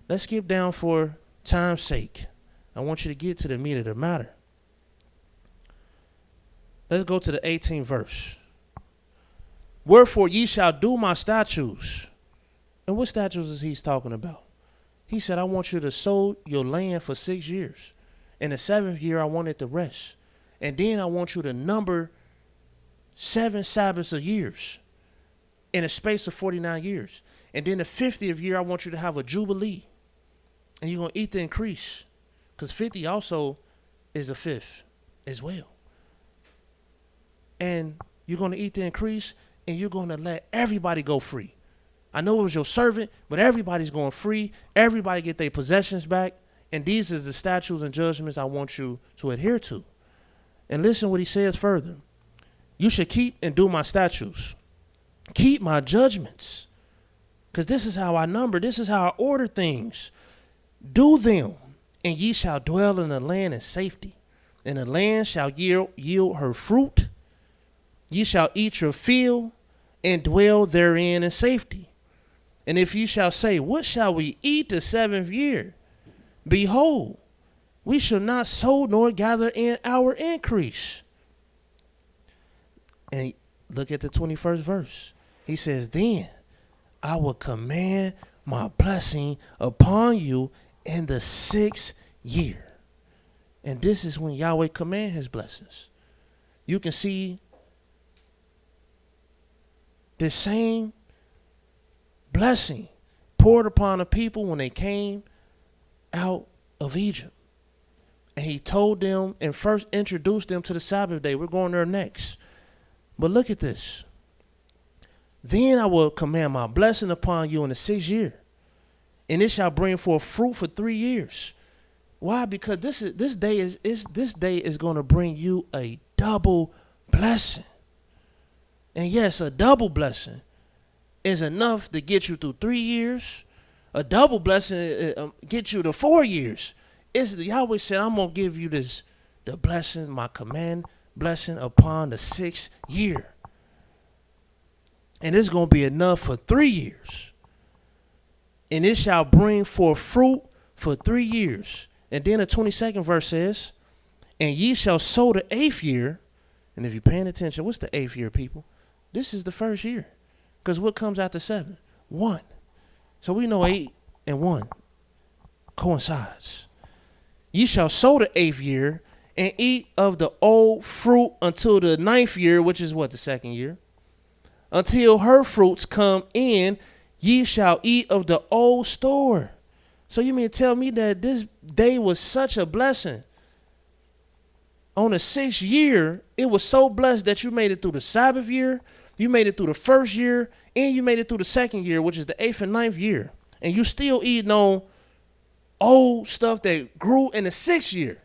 let's skip down for time's sake. I want you to get to the meat of the matter. Let's go to the 18th verse. Wherefore ye shall do my statutes. And what statutes is he talking about? He said, I want you to sow your land for 6 years. In the 7th year, I want it to rest. And then I want you to number 7 Sabbaths of years in a space of 49 years. And then the 50th year, I want you to have a Jubilee. And you're going to eat the increase. Because 50 also is a 5th as well. And you're going to eat the increase, and you're going to let everybody go free. I know it was your servant, but everybody's going free. Everybody get their possessions back. And these are the statutes and judgments I want you to adhere to. And listen what he says further. You should keep and do my statutes. Keep my judgments. Because this is how I number. This is how I order things. Do them, and ye shall dwell in the land in safety. And the land shall yield her fruit. Ye shall eat your fill, and dwell therein in safety. And if ye shall say, what shall we eat the 7th year? Behold, we shall not sow nor gather in our increase. And look at the 21st verse. He says, then I will command my blessing upon you in the 6th year. And this is when Yahweh command his blessings. You can see the same blessing poured upon the people when they came out of Egypt. And he told them and first introduced them to the Sabbath day. We're going there next. But look at this. Then I will command my blessing upon you in the 6th year, and it shall bring forth fruit for 3 years. Why? Because this day is going to bring you a double blessing. And yes, a double blessing is enough to get you through 3 years. A double blessing get you to 4 years. Yahweh said, I'm going to give you the blessing, my command blessing upon the 6th year. And it's going to be enough for 3 years. And it shall bring forth fruit for 3 years. And then the 22nd verse says, and ye shall sow the 8th year. And if you're paying attention, what's the 8th year, people? This is the 1st year. Because what comes after 7? 1. So we know 8 and 1 coincides. Ye shall sow the 8th year and eat of the old fruit until the 9th year, which is what, the 2nd year? Until her fruits come in, ye shall eat of the old store. So you mean to tell me that this day was such a blessing? On the 6th year, it was so blessed that you made it through the Sabbath year, you made it through the 1st year, and you made it through the 2nd year, which is the 8th and 9th year. And you still eating on old stuff that grew in the 6th year.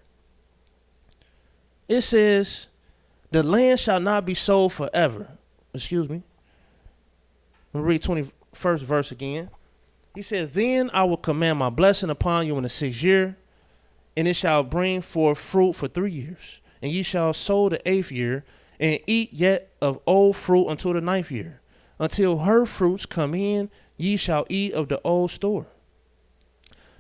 It says, the land shall not be sold forever. Excuse me. Let me read 21st verse again. He says, then I will command my blessing upon you in the 6th year, and it shall bring forth fruit for 3 years. And ye shall sow the 8th year, and eat yet of old fruit until the 9th year. Until her fruits come in, ye shall eat of the old store.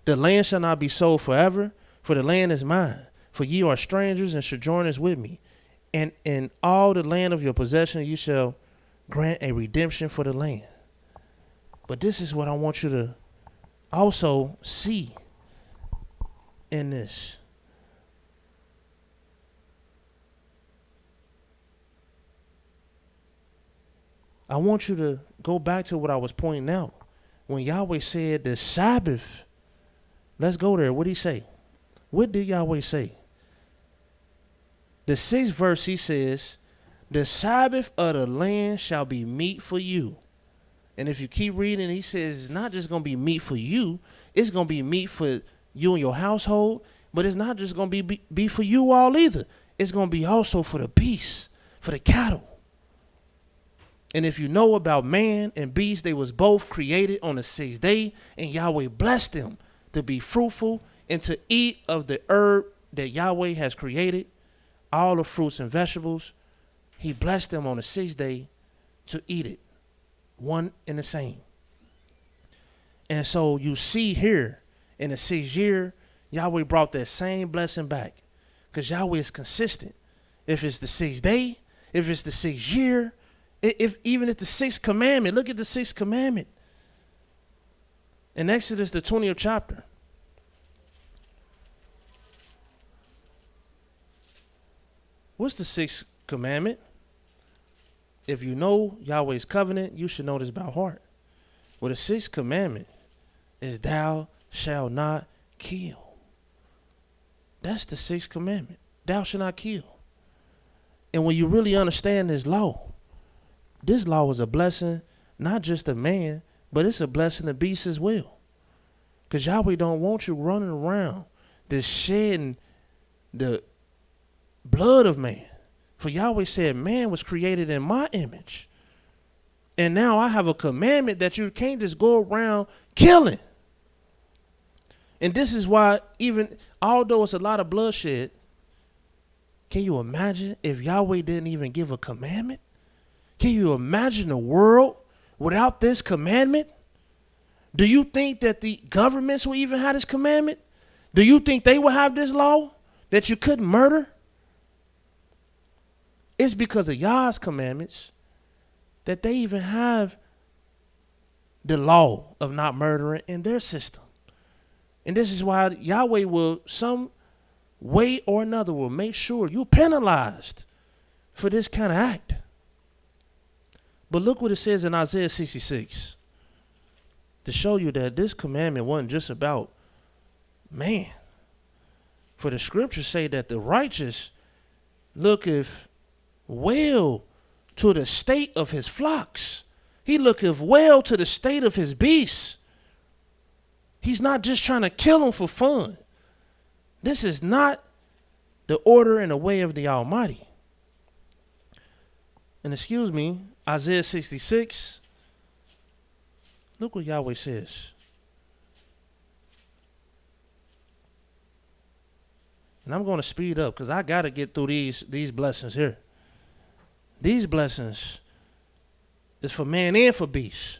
The land shall not be sold forever, for the land is mine. For ye are strangers and sojourners with me. And in all the land of your possession ye shall grant a redemption for the land. But this is what I want you to also see in this. I want you to go back to what I was pointing out when Yahweh said the Sabbath, let's go there. What did he say? What did Yahweh say? The 6th verse, he says, the Sabbath of the land shall be meat for you. And if you keep reading, he says it's not just going to be meat for you. It's going to be meat for you and your household. But it's not just going to be for you all either. It's going to be also for the beasts, for the cattle. And if you know about man and beast, they was both created on the 6th day. And Yahweh blessed them to be fruitful and to eat of the herb that Yahweh has created. All the fruits and vegetables. He blessed them on the 6th day to eat it. One and the same. And so you see here in the 6th year, Yahweh brought that same blessing back. Because Yahweh is consistent. If it's the 6th day, if it's the 6th year, even if the 6th commandment, look at the 6th commandment. In Exodus, the 20th chapter. What's the 6th commandment? If you know Yahweh's covenant, you should know this by heart. Well, the 6th commandment is thou shalt not kill. That's the 6th commandment. Thou shalt not kill. And when you really understand this law is a blessing, not just to man, but it's a blessing to beasts as well. Because Yahweh don't want you running around just shedding the blood of man. For Yahweh said man was created in my image. And now I have a commandment that you can't just go around killing. And this is why, even although it's a lot of bloodshed, can you imagine if Yahweh didn't even give a commandment? Can you imagine a world without this commandment? Do you think that the governments will even have this commandment? Do you think they will have this law that you couldn't murder? It's because of Yah's commandments that they even have the law of not murdering in their system. And this is why Yahweh will, some way or another, will make sure you're penalized for this kind of act. But look what it says in Isaiah 66 to show you that this commandment wasn't just about man. For the scriptures say that the righteous looketh well to the state of his flocks. He looketh well to the state of his beasts. He's not just trying to kill them for fun. This is not the order and the way of the Almighty. And excuse me, Isaiah 66, look what Yahweh says. And I'm going to speed up because I got to get through these blessings here. These blessings is for man and for beast.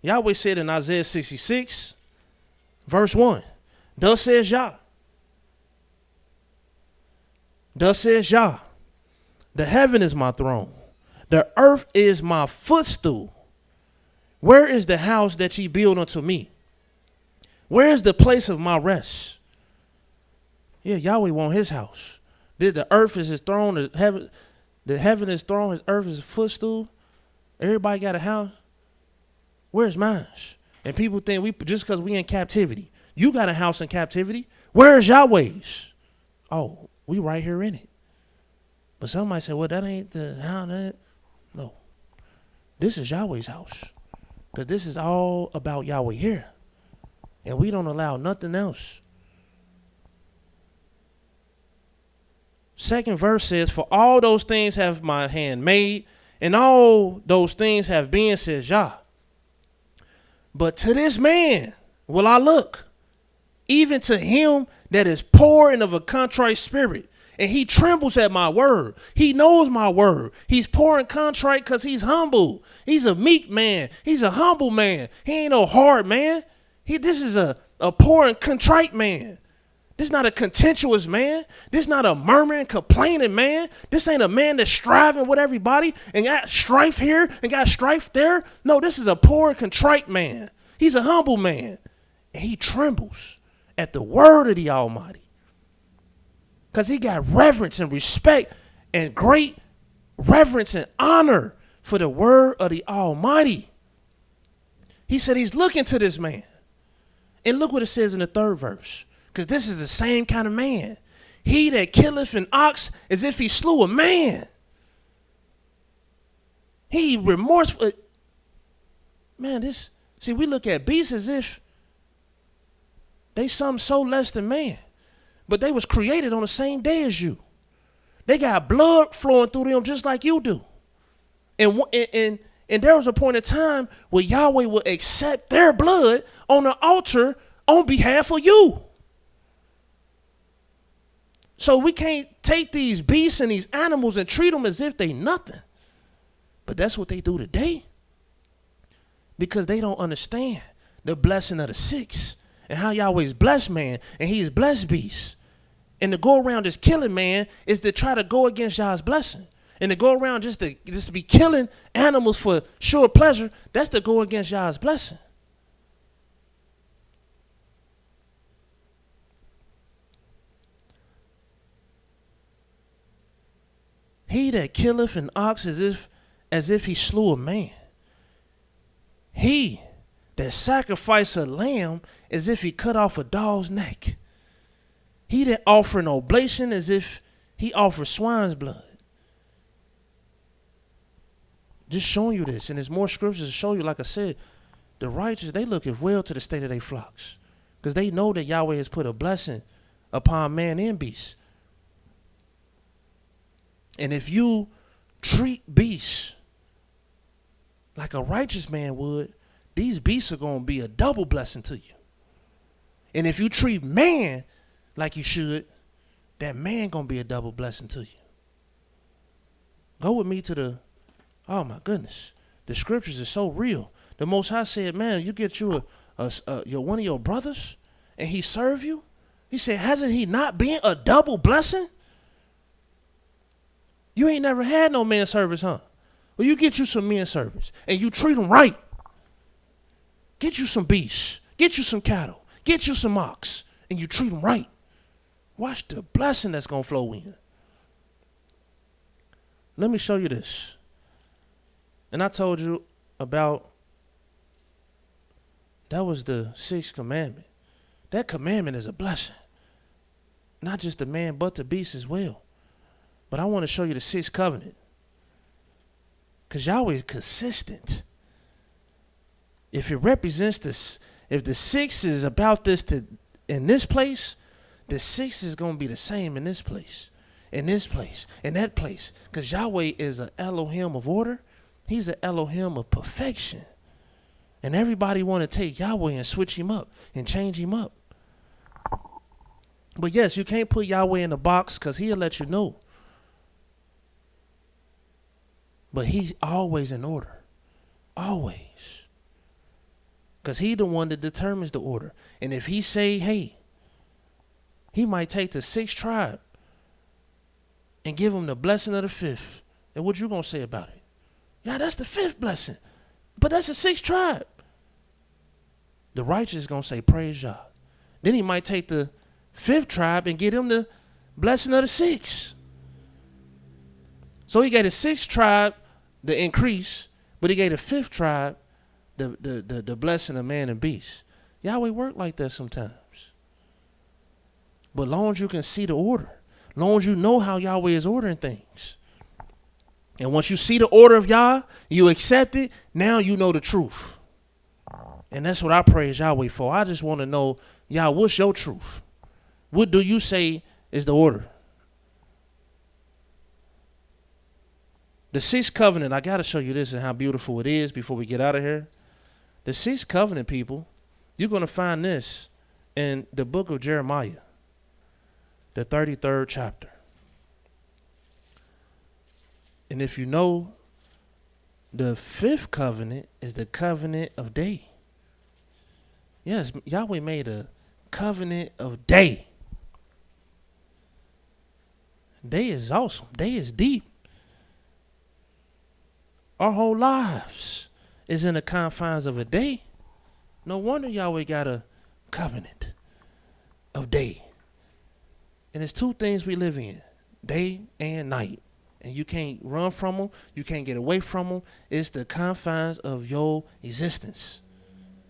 Yahweh said in Isaiah 66, verse 1, thus says Yah. Thus says Yah, the heaven is my throne. The earth is my footstool. Where is the house that ye build unto me? Where is the place of my rest? Yeah, Yahweh want his house. The earth is his throne. The heaven is throne. His earth is his footstool. Everybody got a house. Where's mine? And people think just because we in captivity. You got a house in captivity. Where's Yahweh's? Oh, we right here in it. But somebody said, well, that ain't the house. No. This is Yahweh's house. Because this is all about Yahweh here. And we don't allow nothing else. Second verse says, for all those things have my hand made, and all those things have been, says Yah. But to this man will I look, even to him that is poor and of a contrite spirit, and he trembles at my word. He knows my word. He's poor and contrite because he's humble. He's a meek man. He's a humble man. He ain't no hard man. This is a poor and contrite man. This is not a contentious man. This is not a murmuring, complaining man. This ain't a man that's striving with everybody and got strife here and got strife there. No, this is a poor and contrite man. He's a humble man. And he trembles at the word of the Almighty. Because he got reverence and respect and great reverence and honor for the word of the Almighty. He said he's looking to this man. And look what it says in the 3rd verse. Because this is the same kind of man. He that killeth an ox as if he slew a man. He remorseful. Man, see, we look at beasts as if they something so less than man. But they was created on the same day as you. They got blood flowing through them just like you do. And there was a point in time where Yahweh would accept their blood on the altar on behalf of you. So we can't take these beasts and these animals and treat them as if they nothing. But that's what they do today. Because they don't understand the blessing of the 6 and how Yahweh's blessed man and he's blessed beasts. And to go around just killing man is to try to go against Yah's blessing. And to go around just to be killing animals for sure pleasure, that's to go against Yah's blessing. He that killeth an ox as if he slew a man. He that sacrificed a lamb as if he cut off a dog's neck. He that offer an oblation as if he offered swine's blood. Just showing you this. And there's more scriptures to show you, like I said, the righteous, they look as well to the state of their flocks. Because they know that Yahweh has put a blessing upon man and beast. And if you treat beasts like a righteous man would, these beasts are going to be a double blessing to you. And if you treat man like you should, that man going to be a double blessing to you. Go with me to the, oh my goodness, the scriptures is so real. The Most High said, man, you get you one of your brothers and he serve you. He said, hasn't he not been a double blessing? You ain't never had no man service, huh? Well, you get you some men service and you treat them right. Get you some beasts. Get you some cattle. Get you some ox. And you treat them right. Watch the blessing that's going to flow in. Let me show you this. And I told you about, that was the 6th commandment. That commandment is a blessing. Not just the man, but the beast as well. But I want to show you the 6th covenant. Because Yahweh is consistent. If it represents this, if the 6 is about this in this place, the 6 is going to be the same in this place, in that place. Because Yahweh is an Elohim of order. He's an Elohim of perfection. And everybody want to take Yahweh and switch him up and change him up. But yes, you can't put Yahweh in a box because he'll let you know. But he's always in order. Always. Because he's the one that determines the order. And if he say, hey, he might take the 6th tribe and give them the blessing of the 5th. And what you going to say about it? Yeah, that's the 5th blessing. But that's the 6th tribe. The righteous is going to say, praise Yah. Then he might take the 5th tribe and give them the blessing of the 6th. So he gave the 6th tribe the increase, but he gave the 5th tribe the blessing of man and beast. Yahweh work like that sometimes. But long as you can see the order, long as you know how Yahweh is ordering things. And once you see the order of Yah, you accept it, now you know the truth. And that's what I praise Yahweh for. I just want to know, Yah, what's your truth? What do you say is the order? The 6th covenant, I got to show you this and how beautiful it is before we get out of here. The 6th covenant, people, you're going to find this in the book of Jeremiah, the 33rd chapter. And if you know, the 5th covenant is the covenant of day. Yes, Yahweh made a covenant of day. Day is awesome. Day is deep. Our whole lives is in the confines of a day. No wonder Yahweh got a covenant of day. And there's 2 things we live in, day and night. And you can't run from them. You can't get away from them. It's the confines of your existence.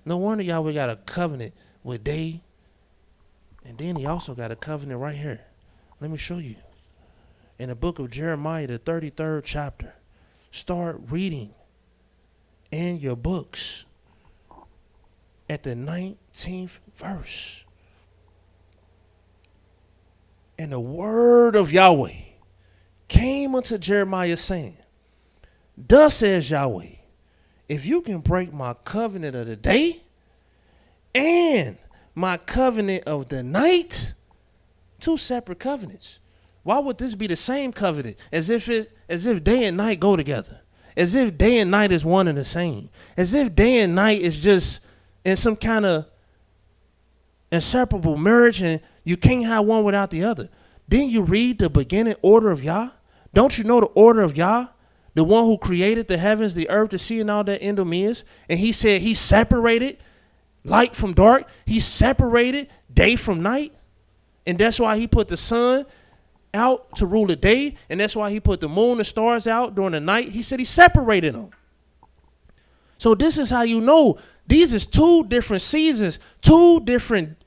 No wonder Yahweh got a covenant with day. And then he also got a covenant right here. Let me show you. In the book of Jeremiah, the 33rd chapter. Start reading in your books at the 19th verse. And the word of Yahweh came unto Jeremiah, saying, Thus says Yahweh, if you can break my covenant of the day and my covenant of the night, two separate covenants. Why would this be the same covenant? As if day and night go together. As if day and night is one and the same. As if day and night is just in some kind of inseparable marriage and you can't have one without the other. Didn't you read the beginning order of Yah? Don't you know the order of Yah? The one who created the heavens, the earth, the sea, and all that in them is. And he said he separated light from dark. He separated day from night. And that's why he put the sun out to rule the day. And that's why he put the moon and stars out during the night. He said he separated them. So this is how you know these is two different seasons, two different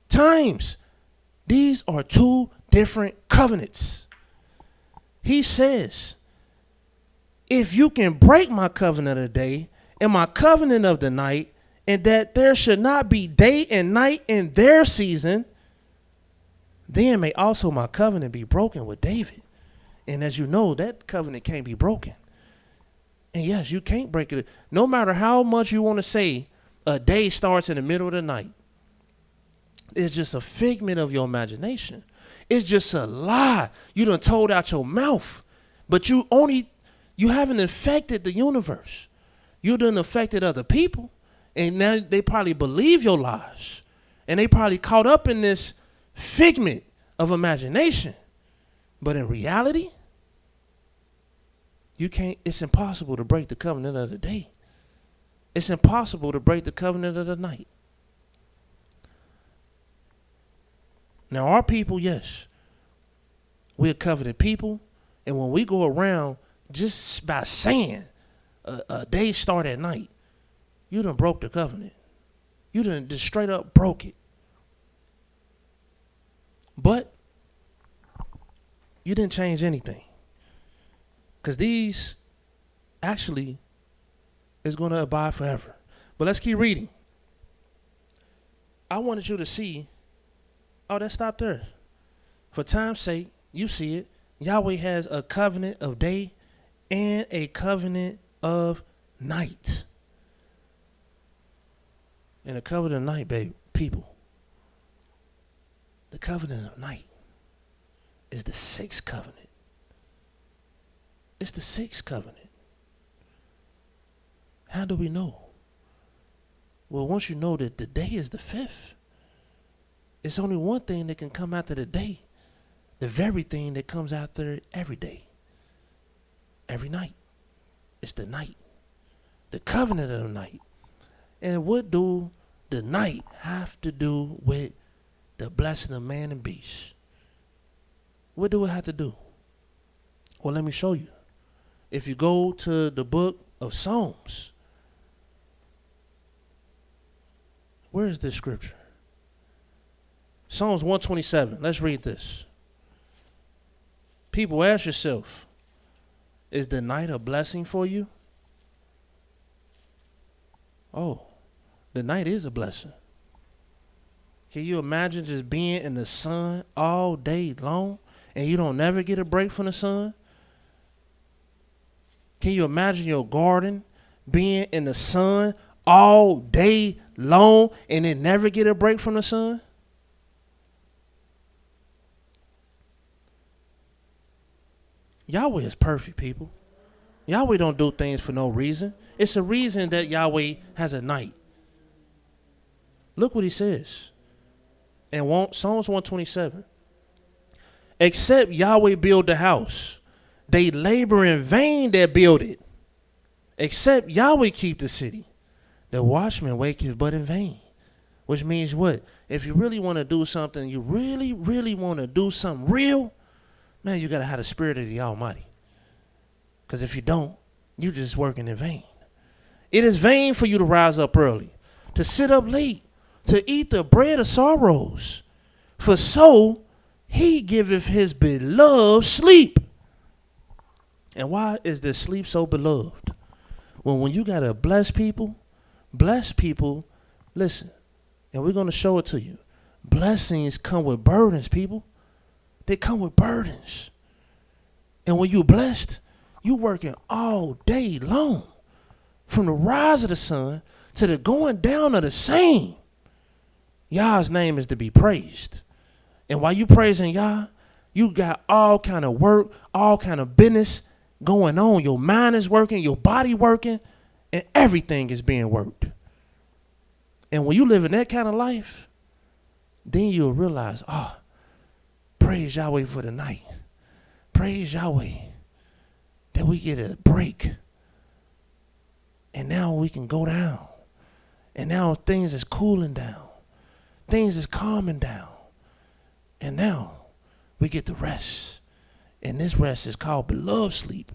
times. These are two different covenants. He says, if you can break my covenant of the day and my covenant of the night, and that there should not be day and night in their season, then may also my covenant be broken with David. And as you know, that covenant can't be broken. And yes, you can't break it. No matter how much you want to say a day starts in the middle of the night, it's just a figment of your imagination. It's just a lie you done told out your mouth. But you haven't affected the universe. You done affected other people. And now they probably believe your lies. And they probably caught up in this figment of imagination. But in reality, it's impossible to break the covenant of the day. It's impossible to break the covenant of the night. Now our people, yes, we're covenant people. And when we go around just by saying a day start at night, you done broke the covenant. You done just straight up broke it. But you didn't change anything. Because these actually is going to abide forever. But let's keep reading. I wanted you to see. Oh, that stopped there. For time's sake, you see it. Yahweh has a covenant of day and a covenant of night. And the covenant of night, baby, people. The covenant of night is the sixth covenant. It's the sixth covenant. How do we know? Well, once you know that the day is the fifth, it's only one thing that can come after the day. The very thing that comes after every day. Every night. It's the night. The covenant of the night. And what do the night have to do with the blessing of man and beast? What do it have to do? Well, let me show you. If you go to the book of Psalms, where is this scripture? Psalms 127. Let's read this. People, ask yourself, is the night a blessing for you? Oh, the night is a blessing. Can you imagine just being in the sun all day long and you don't never get a break from the sun? Can you imagine your garden being in the sun all day long and it never get a break from the sun? Yahweh is perfect, people. Yahweh don't do things for no reason. It's a reason that Yahweh has a night. Look what he says. In Psalms 127. Except Yahweh build the house, they labor in vain that build it. Except Yahweh keep the city, the watchman waketh but in vain. Which means what? If you really want to do something, you really, really want to do something real, man, you got to have the spirit of the Almighty. Because if you don't, you're just working in vain. It is vain for you to rise up early, to sit up late, to eat the bread of sorrows. For so he giveth his beloved sleep. And why is this sleep so beloved? Well, when you got to bless people, listen, and we're going to show it to you. Blessings come with burdens, people. They come with burdens. And when you're blessed, you working all day long. From the rise of the sun to the going down of the same. Yah's name is to be praised. And while you praising Yah, you got all kind of work, all kind of business going on. Your mind is working, your body working, and everything is being worked. And when you live in that kind of life, then you'll realize, praise Yahweh for the night. Praise Yahweh that we get a break. And now we can go down. And now things is cooling down. Things is calming down. And now we get to rest. And this rest is called beloved sleep.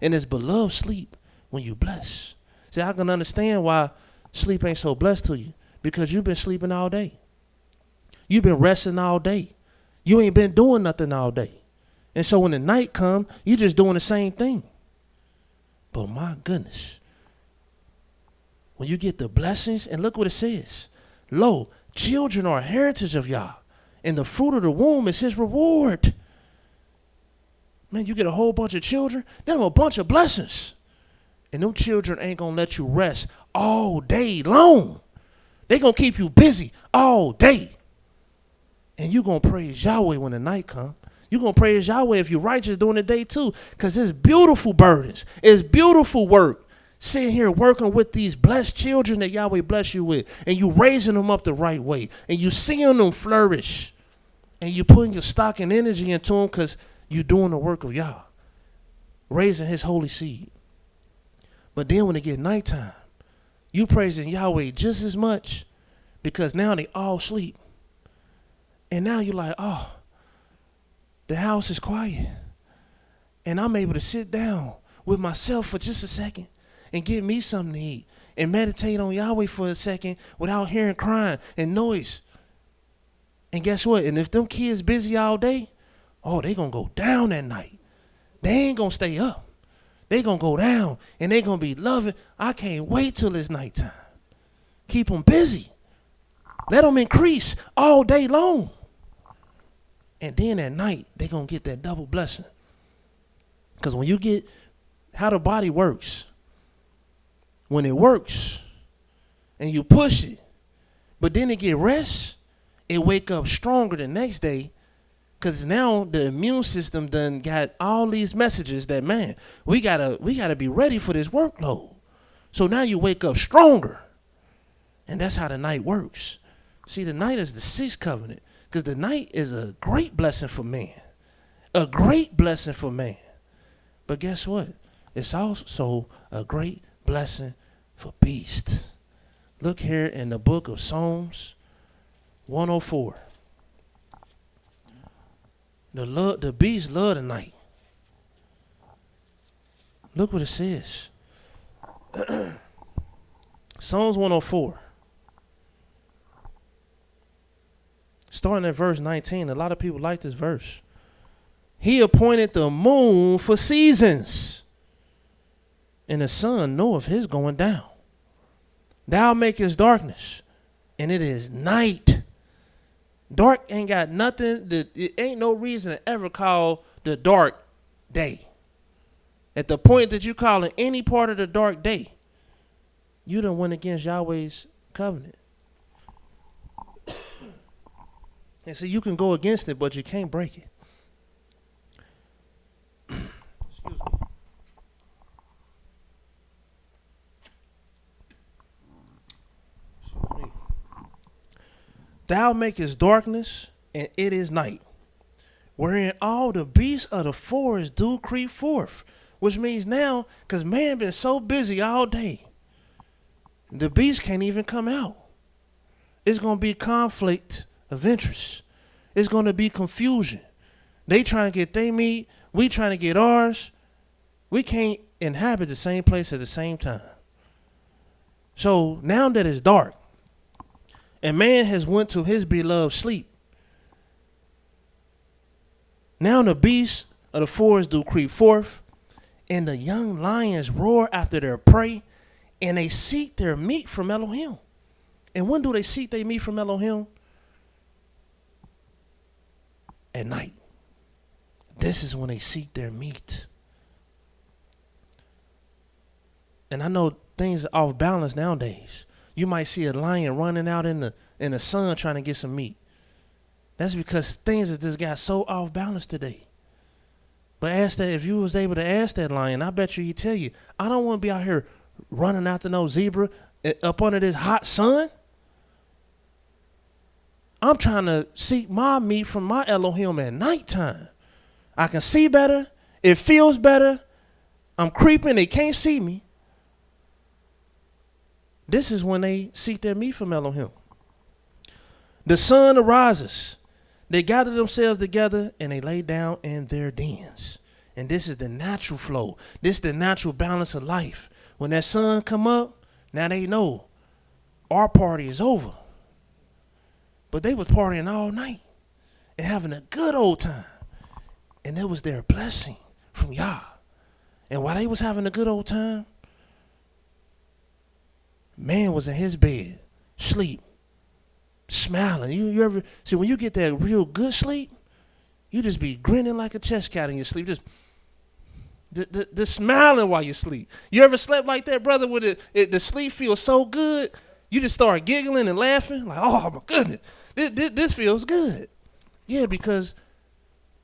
And it's beloved sleep when you bless. See, I can understand why sleep ain't so blessed to you. Because you've been sleeping all day. You've been resting all day. You ain't been doing nothing all day. And so when the night comes, you're just doing the same thing. But my goodness. When you get the blessings, and look what it says. Lo, children are a heritage of Yah, and the fruit of the womb is his reward. Man, you get a whole bunch of children, then a bunch of blessings. And them children ain't going to let you rest all day long. They going to keep you busy all day. And you going to praise Yahweh when the night comes. You're going to praise Yahweh if you're righteous during the day too, because it's beautiful burdens. It's beautiful work. Sitting here working with these blessed children that Yahweh bless you with, and you raising them up the right way, and you seeing them flourish, and you putting your stock and energy into them because you're doing the work of Yah, raising his holy seed. But then when it get nighttime, you praising Yahweh just as much because now they all sleep. And now you're like, the house is quiet, and I'm able to sit down with myself for just a second and give me something to eat and meditate on Yahweh for a second without hearing crying and noise. And guess what? And if them kids busy all day, they going to go down that night. They ain't going to stay up. They going to go down and they going to be loving. I can't wait till it's nighttime. Keep them busy. Let them increase all day long. And then at night, they going to get that double blessing. Because when you get how the body works, when it works and you push it, but then it get rest, it wake up stronger the next day because now the immune system done got all these messages that, man, we gotta be ready for this workload. So now you wake up stronger. And that's how the night works. See, the night is the sixth covenant because the night is a great blessing for man. A great blessing for man. But guess what? It's also a great blessing for beast. Look here in the book of Psalms 104. The beast love the night. Look what it says. Psalms 104. Starting at verse 19. A lot of people like this verse. He appointed the moon for seasons, and the sun knoweth his going down. Thou makest darkness, and it is night. Dark ain't got nothing. It ain't no reason to ever call the dark day. At the point that you call it any part of the dark day, you done went against Yahweh's covenant. And so you can go against it, but you can't break it. Excuse me. Thou makest darkness, and it is night, wherein all the beasts of the forest do creep forth. Which means now, because man been so busy all day, the beasts can't even come out. It's going to be conflict of interest. It's going to be confusion. They trying to get their meat. We trying to get ours. We can't inhabit the same place at the same time. So now that it's dark and man has went to his beloved sleep, now the beasts of the forest do creep forth, and the young lions roar after their prey, and they seek their meat from Elohim. And when do they seek their meat from Elohim? At night. This is when they seek their meat. And I know things are off balance nowadays. You might see a lion running out in the sun trying to get some meat. That's because things have just got so off balance today. But ask that, if you was able to ask that lion, I bet you he'd tell you, I don't want to be out here running after no zebra up under this hot sun. I'm trying to seek my meat from my Elohim at nighttime. I can see better. It feels better. I'm creeping. They can't see me. This is when they seek their meat from Elohim. The sun arises. They gather themselves together and they lay down in their dens. And this is the natural flow. This is the natural balance of life. When that sun come up, now they know our party is over. But they was partying all night and having a good old time. And it was their blessing from Yah. And while they was having a good old time, man was in his bed, sleep, smiling. You ever see when you get that real good sleep, you just be grinning like a chess cat in your sleep, just the smiling while you sleep. You ever slept like that, brother? Where the sleep feels so good, you just start giggling and laughing like, oh my goodness, this feels good. Yeah, because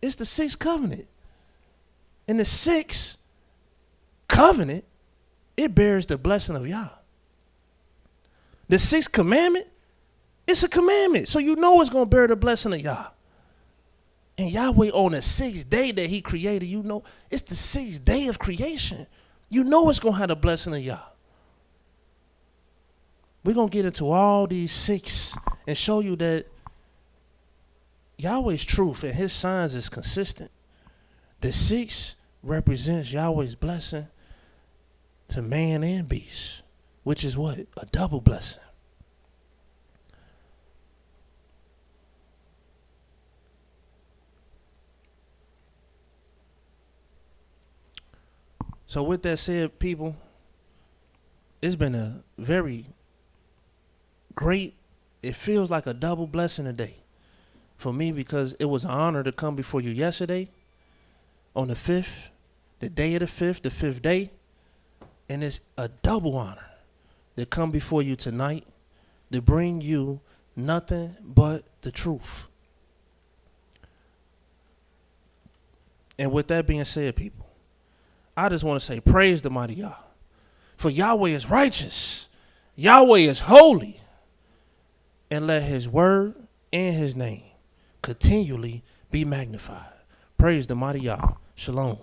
it's the sixth covenant, and the sixth covenant, it bears the blessing of Yah. The sixth commandment, it's a commandment. So you know it's going to bear the blessing of Yah. And Yahweh on the sixth day that he created, you know, it's the sixth day of creation. You know it's going to have the blessing of Yah. We're going to get into all these six and show you that Yahweh's truth and his signs is consistent. The six represents Yahweh's blessing to man and beast, which is what? A double blessing. So with that said, people, it's been a very great, it feels like a double blessing today for me, because it was an honor to come before you yesterday on the 5th, the day of the 5th, the 5th day. And it's a double honor to come before you tonight to bring you nothing but the truth. And with that being said, people, I just want to say praise the mighty Yah. For Yahweh is righteous. Yahweh is holy. And let his word and his name continually be magnified. Praise the mighty Yah. Shalom.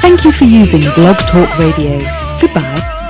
Thank you for using Blog Talk Radio. Goodbye.